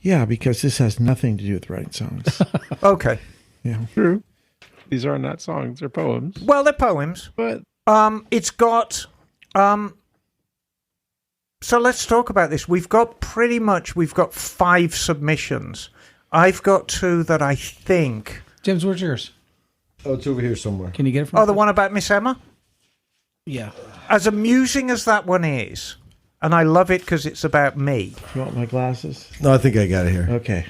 Yeah, because this has nothing to do with writing songs. Okay. Yeah. True. These are not songs; they're poems. Well, they're poems. But It's got. So let's talk about this. We've got 5 submissions. I've got 2 that I think. James, where's yours? Oh, it's over here somewhere. Can you get it from? Oh, the one about Miss Emma? Yeah. As amusing as that one is, and I love it because it's about me. You want my glasses? No, I think I got it here. Okay.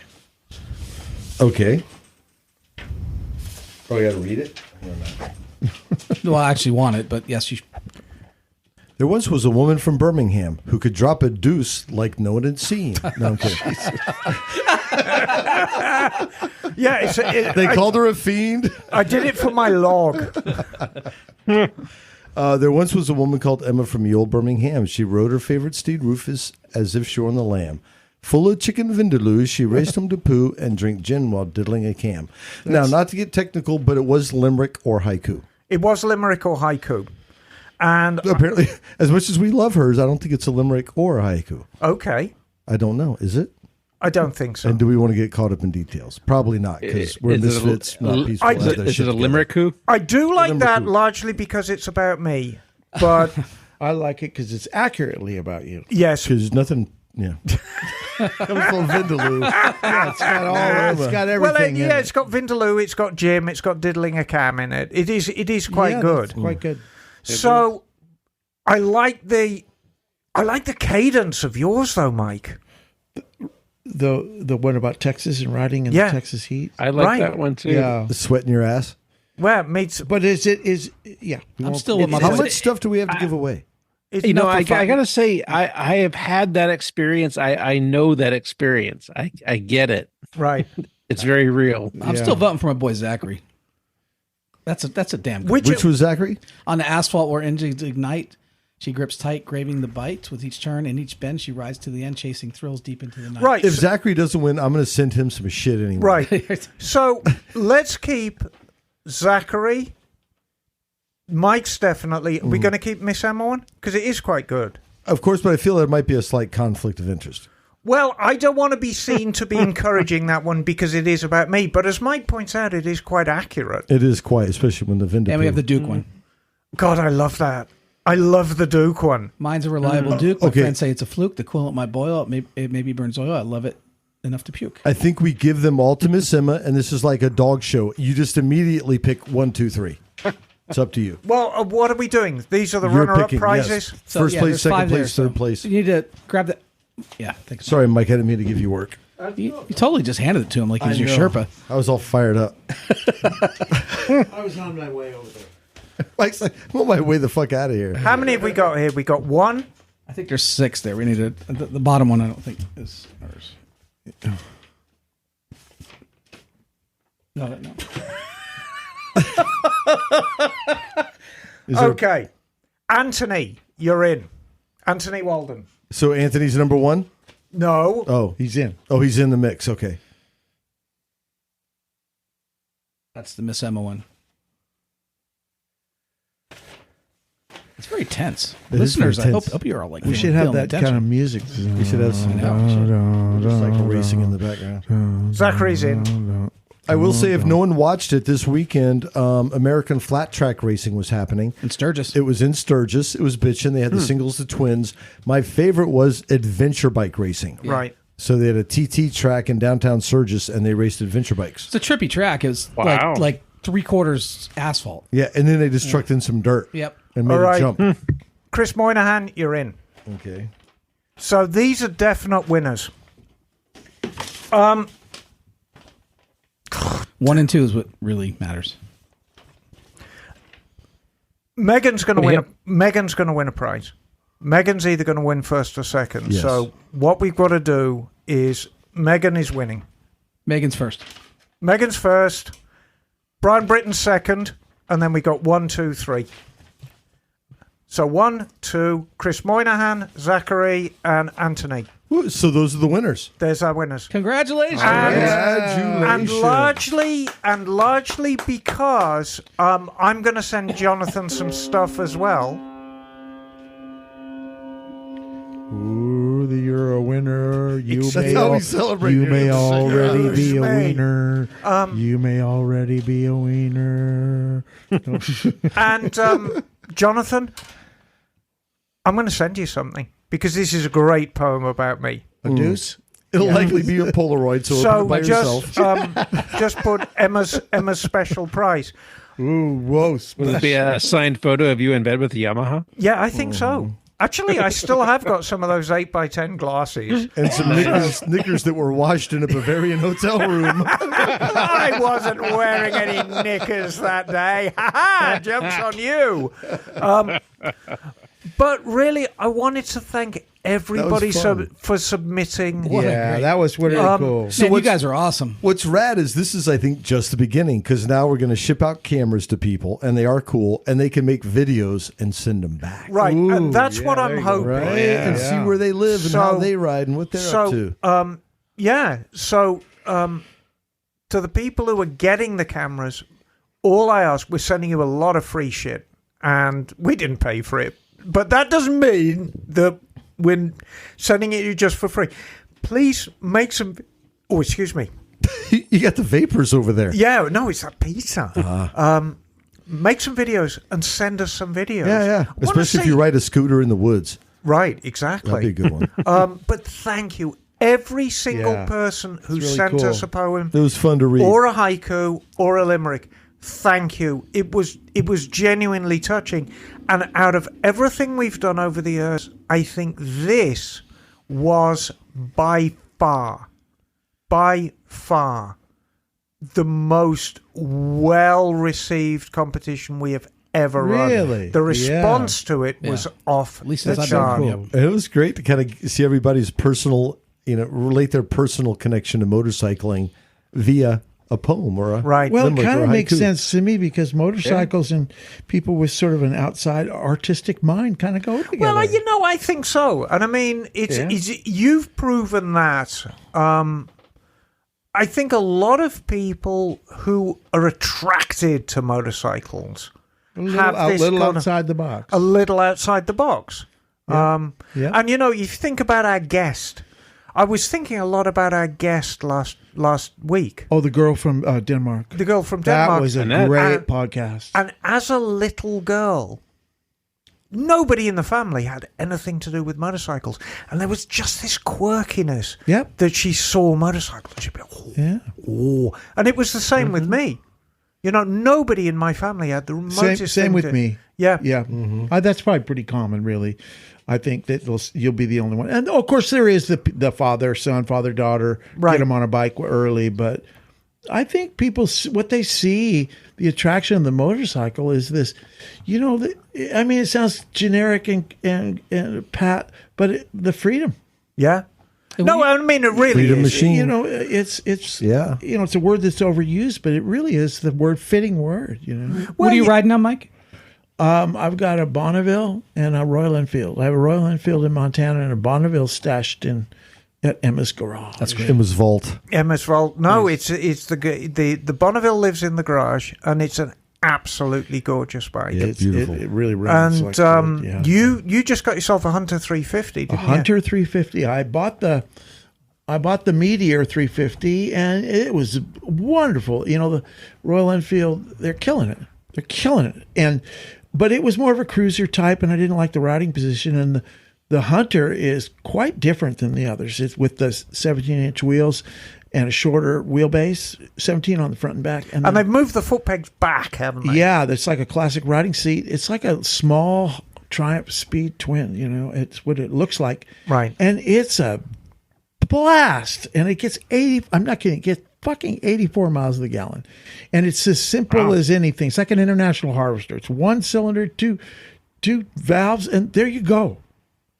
Okay. Oh, I got to read it? Well, I actually want it, but yes, you. There once was a woman from Birmingham who could drop a deuce like no one had seen. No, I'm kidding. Yeah, They called her a fiend. I did it for my log. There once was a woman called Emma from Yule, Birmingham. She rode her favorite steed, Rufus, as if shorn the lamb. Full of chicken vindaloos, she raced him to poo and drink gin while diddling a cam. Now, not to get technical, but it was limerick or haiku. It was limerick or haiku. And Apparently, as much as we love hers, I don't think it's a limerick or a haiku. okay, I don't know. Is it? I don't think so. And do we want to get caught up in details? Probably not, because we're Is it a- misfits, not peaceful. I- have their Is it shit a together. limerick coup? I do like Number that 2. largely because it's about me. But I like it because it's accurately about you. yes, Because nothing, yeah. Comes from Vindaloo. Yeah, it's got all. It's got well, everything. in it's got Vindaloo, it's got Jim, it's got diddling a cam in it. It is quite Yeah, good. that's quite good. So I like the cadence of yours though, Mike. The one about Texas and riding in Yeah. the Texas heat. I like Right. that one too. Yeah, The sweat in your ass. Well, it meets but yeah. I'm still with my How boys. much stuff do we have to give away? it's You know, not I for fun. gotta say, I have had that experience. I know that experience. I get it. right. It's very real. I'm still voting for my boy Zachary. That's a damn good. Which was Zachary? On the asphalt where engines ignite, she grips tight, graving the bite. With each turn and each bend, she rides to the end, chasing thrills deep into the night. Right. If Zachary doesn't win, I'm going to send him some shit anyway. Right. So let's keep Zachary. Mike's definitely. Are we going to keep Miss Emma on? Because it is quite good. Of course, but I feel there might be a slight conflict of interest. Well, I don't want to be seen to be encouraging that one because it is about me. But as Mike points out, it is quite accurate. It is quite, especially when the Vindaloo. And we have the Duke one. God, I love that. I love the Duke one. Mine's a reliable Duke. My Okay. friends say it's a fluke. The coolant might boil. It maybe burns oil. I love it enough to puke. I think we give them all to Miss Emma, and this is like a dog show. You just immediately pick 1, 2, 3. It's up to you. Well, what are we doing? These are the You're runner-up picking, prizes. yes. So, First yeah, place, there's second 5 there, place, so third place. You need to grab that. Yeah, thanks. Sorry, Mike, I didn't mean to give you work. You totally just handed it to him like he was your know. Sherpa. I was all fired up. I was on my way over there. Mike's like, I'm on my way the fuck out of here. How many have we got here? We got 1. I think there's 6 there. We need to. The bottom one, I don't think is ours. No. Is there- Okay. Anthony, you're in. Anthony Walden. So Anthony's number one? No. Oh, He's in. he's in the mix. Okay. That's the Miss Emma one. It's very tense. It is Listeners, very I tense. hope you're all like We should have that kind of music. We should have some motorcycle racing in the background. Zachary's in. I will say, if no one watched it this weekend, American Flat Track Racing was happening. In Sturgis. It was in Sturgis. It was bitchin'. They had the singles, the twins. My favorite was adventure bike racing. Right. So they had a TT track in downtown Sturgis, and they raced adventure bikes. It's a trippy track. It was Wow. like 3/4 asphalt. Yeah, and then they just trucked in some dirt. Yep. And made All right. it jump. Chris Moynihan, you're in. Okay. So these are definite winners. 1 and 2 is what really matters. Megan's going to win. Megan's going to win a prize. Megan's either going to win first or second. Yes. So what we've got to do is Megan is winning. Megan's first. Megan's first. Brian Britton's second, and then we got 1, 2, 3. So 1, 2, Chris Moynihan, Zachary, and Anthony. Ooh, so those are the winners. There's our winners. Congratulations. And largely because I'm going to send Jonathan some stuff as well. Ooh, you're a winner. That's how we celebrate. You may Yes. already be a May. winner. You may already be a winner. And Jonathan, I'm going to send you something because this is a great poem about me. A deuce? It'll likely be a Polaroid, so open it by yourself. Just put Emma's special prize. Ooh, whoa. Will it be a signed photo of you in bed with the Yamaha? Yeah, I think so. Actually, I still have got some of those 8x10 glasses. And some knickers that were washed in a Bavarian hotel room. I wasn't wearing any knickers that day. Ha ha! Joke's on you. But really, I wanted to thank everybody fun. for submitting. Yeah, that was really cool. So you guys are awesome. What's rad is this is, I think, just the beginning, because now we're going to ship out cameras to people, and they are cool, and they can make videos and send them back. Right, and that's what I'm hoping. Right? Yeah. And see where they live and So- how they ride and what they're up to. To the people who are getting the cameras, all I ask, we're sending you a lot of free shit, and we didn't pay for it. But that doesn't mean that we're sending it you just for free. Please make some... Oh, excuse me. You got the vapors over there. Yeah, no, it's that pizza. Make some videos and send us some videos. Yeah. Especially if you ride a scooter in the woods. Right, exactly. That'd be a good one. But thank you. Every single person who really sent cool. us a poem It was fun to read. or a haiku or a limerick, thank you. It was genuinely touching. And out of everything we've done over the years, I think this was by far the most well-received competition we have ever Really? run. The response to it was off At least the that's chart. cool. And it was great to kind of see everybody's personal, relate their personal connection to motorcycling via a poem or a Right. Well, it limerick kind or of a makes haiku. sense to me because motorcycles and people with sort of an outside artistic mind kind of go together. Well, I think so. And I mean, it's you've proven that. I think a lot of people who are attracted to motorcycles have this little kind of- outside the box. a little outside the box. Yeah. And you think about our guest. I was thinking a lot about our guest last week. Oh, the girl from Denmark. The girl from Denmark. That was a Annette. great podcast. And as a little girl, nobody in the family had anything to do with motorcycles. And there was just this quirkiness Yep. that she saw motorcycles. She'd be like, Yeah. oh. And it was the same with me. Nobody in my family had the remotest Same thing with to- me. Yeah. Yeah. That's probably pretty common, really. I think that you'll be the only one. And, of course, there is the father-son, father-daughter, Right. get them on a bike early. But I think people, what they see, the attraction of the motorcycle is this, it sounds generic and pat, but the freedom. Yeah. No, I mean, it really Freedom is. machine. It's Yeah. it's a word that's overused, but it really is the fitting word. What are you riding on, Mike? I've got a Bonneville and a Royal Enfield. I have a Royal Enfield in Montana and a Bonneville stashed at Emma's garage. That's great. Emma's vault. Emma's Vault. No, it's the Bonneville lives in the garage, and it's an absolutely gorgeous bike. Yeah, beautiful. It really runs. And like wood, yeah. you just got yourself a Hunter 350, didn't A Hunter 350. I bought the Meteor 350, and it was wonderful. You know, the Royal Enfield, they're killing it. They're killing it. But it was more of a cruiser type, and I didn't like the riding position. And the Hunter is quite different than the others. It's with the 17-inch wheels and a shorter wheelbase, 17 on the front and back. And they've moved the foot pegs back, haven't they? Yeah, it's like a classic riding seat. It's like a small Triumph Speed Twin. You know, it's what it looks like. Right. And it's a blast. And it gets 80. I'm not kidding. It gets fucking 84 miles to the gallon. And it's as simple as anything. It's like an international harvester. It's one cylinder, two valves, and there you go.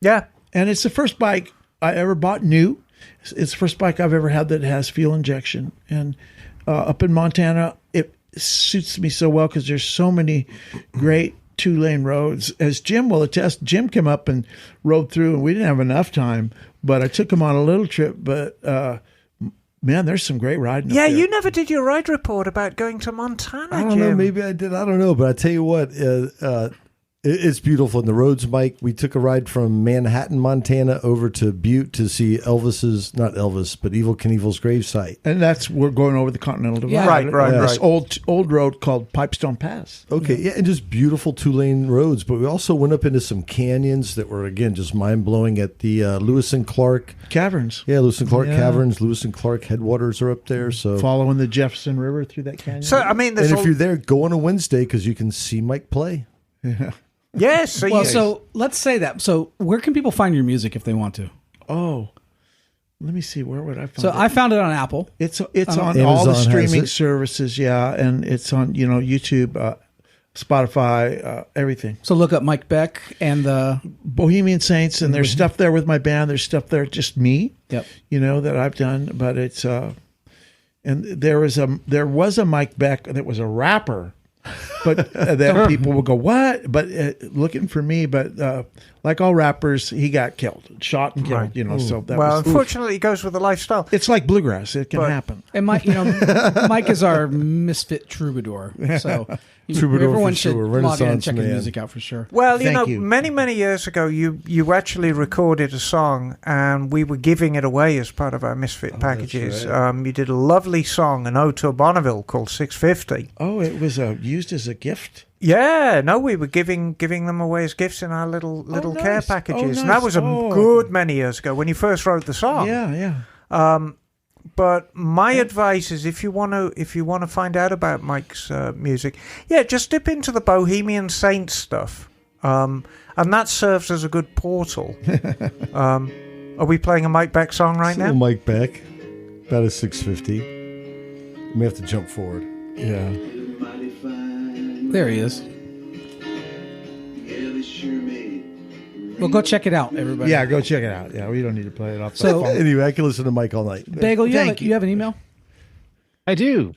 Yeah. And it's the first bike I ever bought new. It's the first bike I've ever had that has fuel injection. And up in Montana, it suits me so well because there's so many great 2-lane roads. As Jim will attest, Jim came up and rode through, and we didn't have enough time, but I took him on a little trip. But man, there's some great riding. Yeah, up there. you never did your ride report about going to Montana, I don't Jim. know. Maybe I did. I don't know. But I tell you what, it's beautiful. And the roads, Mike, we took a ride from Manhattan, Montana over to Butte to see not Elvis, but Evel Knievel's gravesite. And we're going over the Continental Divide. Yeah. Right. This old road called Pipestone Pass. Okay, yeah, and just beautiful 2-lane roads. But we also went up into some canyons that were, again, just mind-blowing at the Lewis and Clark. Caverns. Yeah, Lewis and Clark Yeah. Caverns. Lewis and Clark headwaters are up there. So, Following the Jefferson River through that canyon. So, I mean, and if you're there, go on a Wednesday because you can see Mike play. yes. So Well, so let's say that. So where can people find your music if they want to? Oh, let me see. Where would I find So it? I found it on Apple. It's on Amazon all the has streaming it. services, yeah, and it's on YouTube, Spotify, everything. So look up Mike Beck and the. Bohemian Saints, and there's stuff there with my band. There's stuff there just me, Yep. that I've done. But it's and there was a Mike Beck that was a rapper, but then people will go what? But looking for me, but like all rappers, he got killed, shot and killed. Right. So that well, was. unfortunately, it goes with the lifestyle. It's like bluegrass. It can But- happen. And Mike, Mike is our misfit troubadour. So Troubadour everyone for should sure. log in and Renaissance check his man. music out for sure. Well, Thank you. many years ago, you actually recorded a song, and we were giving it away as part of our Misfit packages. right. You did a lovely song, an ode to Bonneville called 650. Oh, it was used as a gift. Yeah, no, we were giving them away as gifts in our little care nice. packages. Oh, And that nice. was a Oh. good many years ago when you first wrote the song. Yeah. But my advice is if you want to find out about Mike's music, just dip into the Bohemian Saints stuff, and that serves as a good portal. Are we playing a Mike Beck song right now? Little Mike Beck, about a 650. You may have to jump forward. Yeah. There he is. Well, go check it out, everybody. Yeah, go check it out. Yeah, we don't need to play it off. So- the phone. Anyway, I can listen to Mike all night. Bagel, you have an email? I do.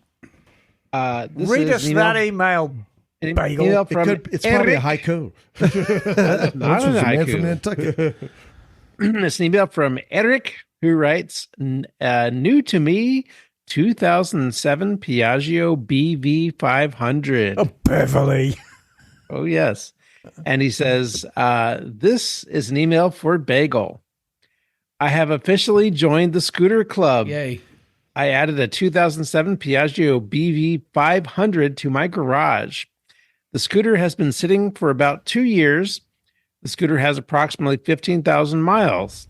This Read is us an email- that email. an Bagel. email from it's probably a Eric. haiku. Not This an was a man haiku. from Nantucket. It's an email from Eric, who writes, new to me, 2007 Piaggio BV500. Oh, Beverly. Oh, yes. And he says, this is an email for Bagel. I have officially joined the scooter club. Yay. I added a 2007 Piaggio BV500 to my garage. The scooter has been sitting for about 2 years. The scooter has approximately 15,000 miles.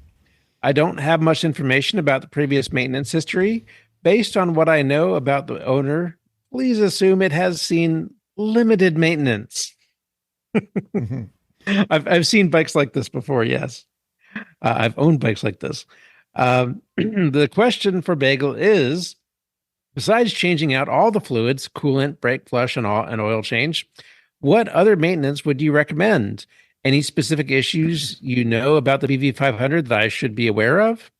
I don't have much information about the previous maintenance history. Based on what I know about the owner, please assume it has seen limited maintenance. I've seen bikes like this before, yes. I've owned bikes like this. The question for Bagel is, besides changing out all the fluids, coolant, brake flush, and oil change, what other maintenance would you recommend? Any specific issues you know about the BV500 that I should be aware of?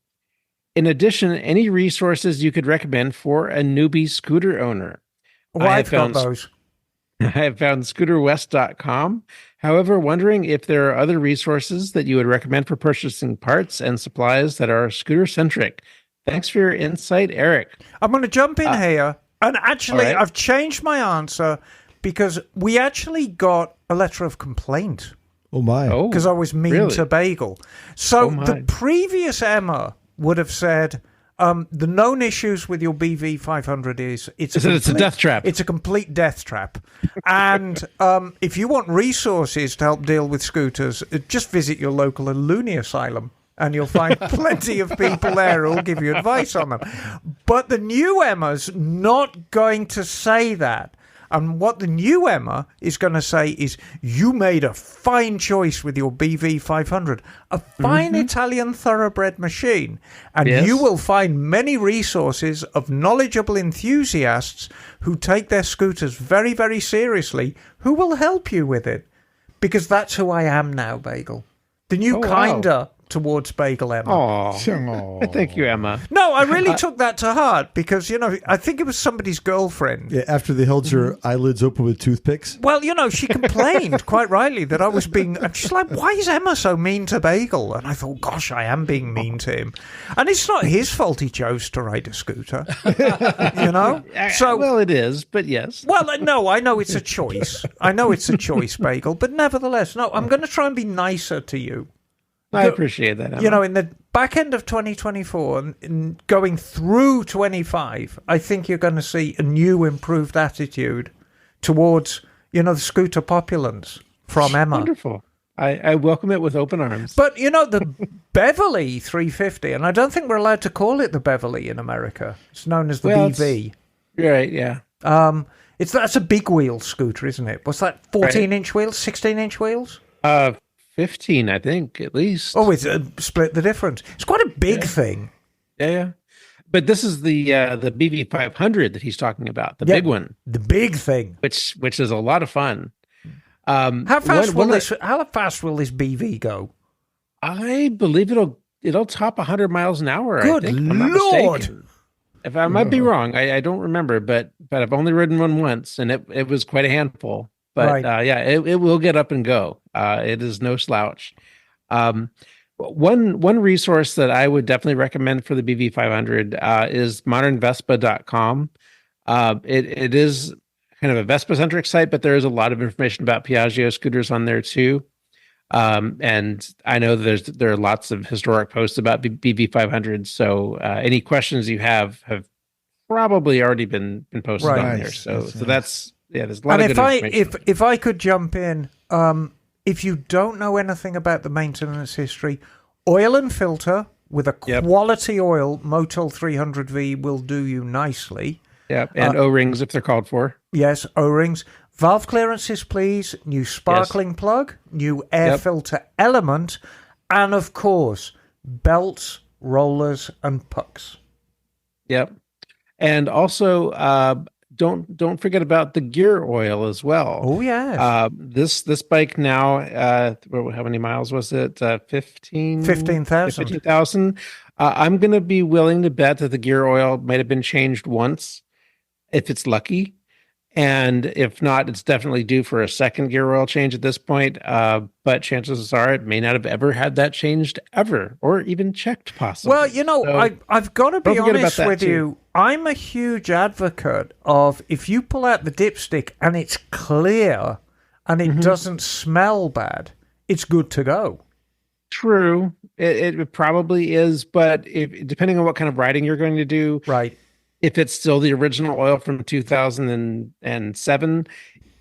In addition, any resources you could recommend for a newbie scooter owner? Well, I I've have got found those. I have found scooterwest.com. However, wondering if there are other resources that you would recommend for purchasing parts and supplies that are scooter centric. Thanks for your insight, Eric. I'm going to jump in here. And actually, right. I've changed my answer because we actually got a letter of complaint. Oh, my. Oh, Because I was mean really? to Bagel. So Oh, my. the previous Emma would have said, the known issues with your BV 500 is it's a death trap. It's a complete death trap. And if you want resources to help deal with scooters, just visit your local loony asylum. And you'll find plenty of people there who'll give you advice on them. But the new Emma's not going to say that. And what the new Emma is going to say is, you made a fine choice with your BV 500, a fine Italian thoroughbred machine. And Yes. you will find many resources of knowledgeable enthusiasts who take their scooters very, very seriously, who will help you with it. Because that's who I am now, Bagel. The new Oh, wow. kinder towards Bagel Emma. Oh, thank you, Emma. No, I really took that to heart because, I think it was somebody's girlfriend. Yeah, after they held your eyelids open with toothpicks. Well, she complained quite rightly that I was being... And she's like, why is Emma so mean to Bagel? And I thought, gosh, I am being mean to him. And it's not his fault he chose to ride a scooter. So, Well, it is, but yes. well, no, I know it's a choice. I know it's a choice, Bagel. But nevertheless, no, I'm going to try and be nicer to you. I appreciate that, Emma. In the back end of 2024 and going through 25, I think you're going to see a new, improved attitude towards, the scooter populace from Emma. Wonderful. I welcome it with open arms. But, the Beverly 350, and I don't think we're allowed to call it the Beverly in America. It's known as the BV. Right, yeah. That's a big wheel scooter, isn't it? What's that, 14-inch wheels, 16-inch wheels? 15, I think, at least. Oh, it's split the difference. It's quite a big thing. Yeah. But this is the BV 500 that he's talking about, the big one, The big thing. which is a lot of fun. How fast will this BV go? I believe it'll top 100 miles an hour. Good I think, if I'm not Lord. mistaken. If I might be wrong, I don't remember, but I've only ridden one once, and it was quite a handful. But Right. it will get up and go. It is no slouch. One resource that I would definitely recommend for the BV500 is modernvespa.com. It is kind of a Vespa-centric site, but there is a lot of information about Piaggio scooters on there too. And I know there are lots of historic posts about BV500. So any questions you have probably already been posted Right. on there. Nice. So That's that's there's a lot And of good information. if I could jump in, if you don't know anything about the maintenance history, oil and filter with a quality oil, Motul 300V will do you nicely. Yeah, and O-rings if they're called for. Yes, O-rings. Valve clearances, please. New sparkling plug, new air filter element, and of course, belts, rollers, and pucks. Yep. And also, don't forget about the gear oil as well. Oh, yes. This bike now, how many miles was it? 15,000. 15,000. I'm going to be willing to bet that the gear oil might have been changed once, if it's lucky. And if not, it's definitely due for a second gear oil change at this point. But chances are it may not have ever had that changed ever, or even checked possibly. Well, So, I've got to be don't forget about honest that with too. you. I'm a huge advocate of if you pull out the dipstick and it's clear and it doesn't smell bad, it's good to go. True, it probably is, but depending on what kind of riding you're going to do, Right. if it's still the original oil from 2007,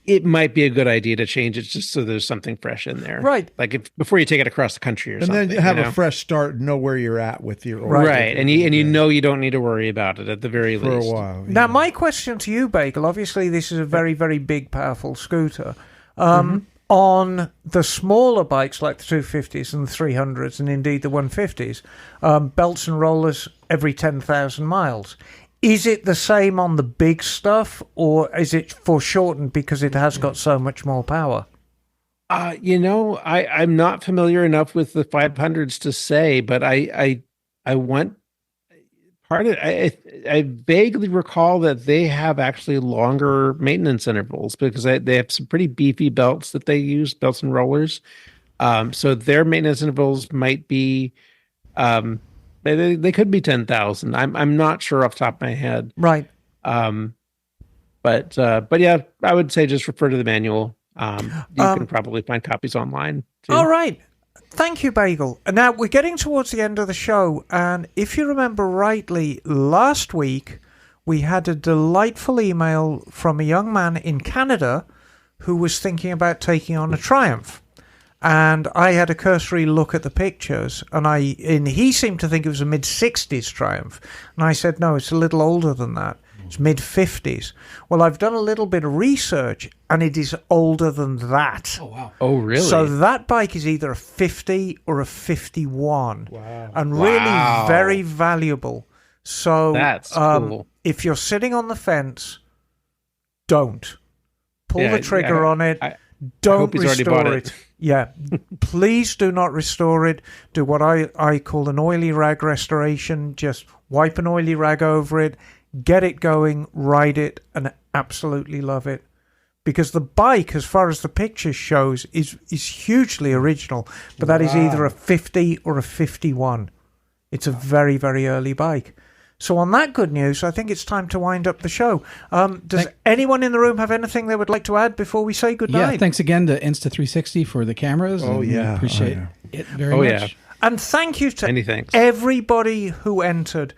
it might be a good idea to change it just so there's something fresh in there. Right. Like before you take it across the country or And something. then have you know? a fresh start, know where you're at with your Right. And you know you don't need to worry about it at the very for a least. while. Now, my question to you, Bagel, obviously this is a very, very big, powerful scooter. On the smaller bikes like the 250s and the 300s and indeed the 150s, belts and rollers every 10,000 miles. Is it the same on the big stuff, or is it foreshortened because it has got so much more power? I'm not familiar enough with the 500s to say, but I want part of it, I vaguely recall that they have actually longer maintenance intervals because they have some pretty beefy belts that they use, belts and rollers. So their maintenance intervals might be, they could be 10,000. I'm not sure off the top of my head. Right. But yeah, I would say just refer to the manual. You can probably find copies online too. All right. Thank you, Bagel. Now, we're getting towards the end of the show, and if you remember rightly, last week we had a delightful email from a young man in Canada who was thinking about taking on a Triumph. And I had a cursory look at the pictures, and he seemed to think it was a mid-60s Triumph. And I said, no, it's a little older than that. It's mid-50s. Well, I've done a little bit of research, and it is older than that. Oh, wow. Oh, really? So that bike is either a 50 or a 51. Wow. And really very valuable. So that's cool. If you're sitting on the fence, don't. Pull the trigger on it. Don't restore it. Yeah. Please do not restore it. Do what I call an oily rag restoration. Just wipe an oily rag over it. Get it going, ride it, and absolutely love it. Because the bike, as far as the picture shows, is hugely original. But that is either a 50 or a 51. It's a very, very early bike. So on that good news, I think it's time to wind up the show. Does anyone in the room have anything they would like to add before we say goodnight? Yeah, thanks again to Insta360 for the cameras. Oh, and yeah. we appreciate it very much. Yeah. And thank you to Many thanks. everybody who entered.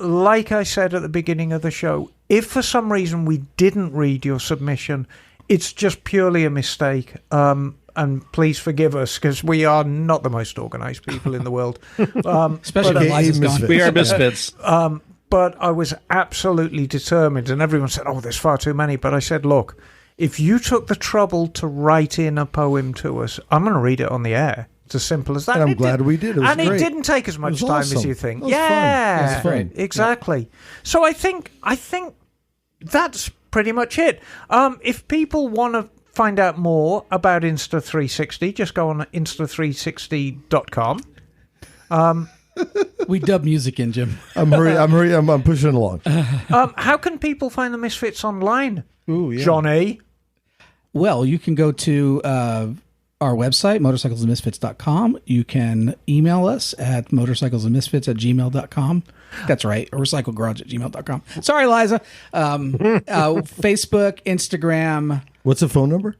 Like I said at the beginning of the show, if for some reason we didn't read your submission, it's just purely a mistake. And please forgive us, because we are not the most organised people in the world. Especially when Liza's gone. We are misfits. But I was absolutely determined, and everyone said, oh, there's far too many. But I said, look, if you took the trouble to write in a poem to us, I'm going to read it on the air. It's as simple as that. And I'm glad we did. It was and great. It didn't take as much It was time as awesome. you think. It was fun. Yeah, It was fun. exactly. Yeah. So I think that's pretty much it. If people want to find out more about Insta360, just go on insta360.com. We dub music in, Jim. I'm pushing along. How can people find the Misfits online? Ooh, yeah. Johnny? Well, you can go to our website, motorcyclesandmisfits.com. You can email us at motorcyclesandmisfits@gmail.com. That's right. Or recyclegarage@gmail.com. Sorry, Liza. Facebook, Instagram. What's the phone number?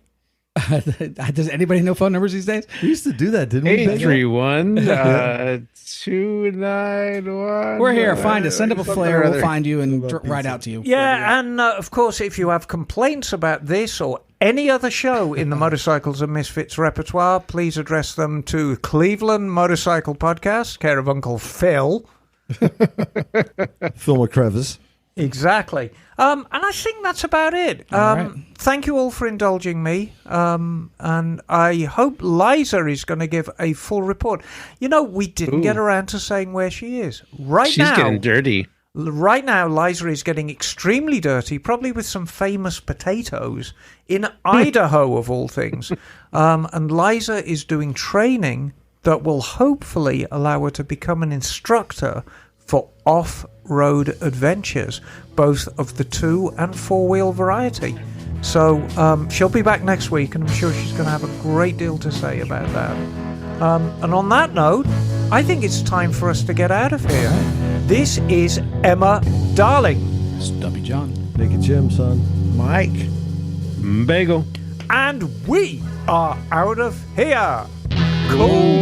Does anybody know phone numbers these days? We used to do that, didn't we? Bagel? 831-291. We're here. Find us. Send up a Something flare. or We'll other. find you and write out to you. Yeah, and of course, if you have complaints about this or any other show in the Motorcycles and Misfits repertoire, please address them to Cleveland Motorcycle Podcast, care of Uncle Phil. Phil McCrevis. Exactly. And I think that's about it. right. Thank you all for indulging me. And I hope Liza is going to give a full report. You know, we didn't get around to saying where she is. She's getting dirty. Right now, Liza is getting extremely dirty, probably with some famous potatoes in Idaho, of all things. And Liza is doing training that will hopefully allow her to become an instructor for off-road adventures, both of the 2- and 4-wheel variety. So she'll be back next week, and I'm sure she's going to have a great deal to say about that. And on that note, I think it's time for us to get out of here. This is Emma Darling. Stumpy John. Naked Jim, son. Mike. Bagel. And we are out of here. Cool.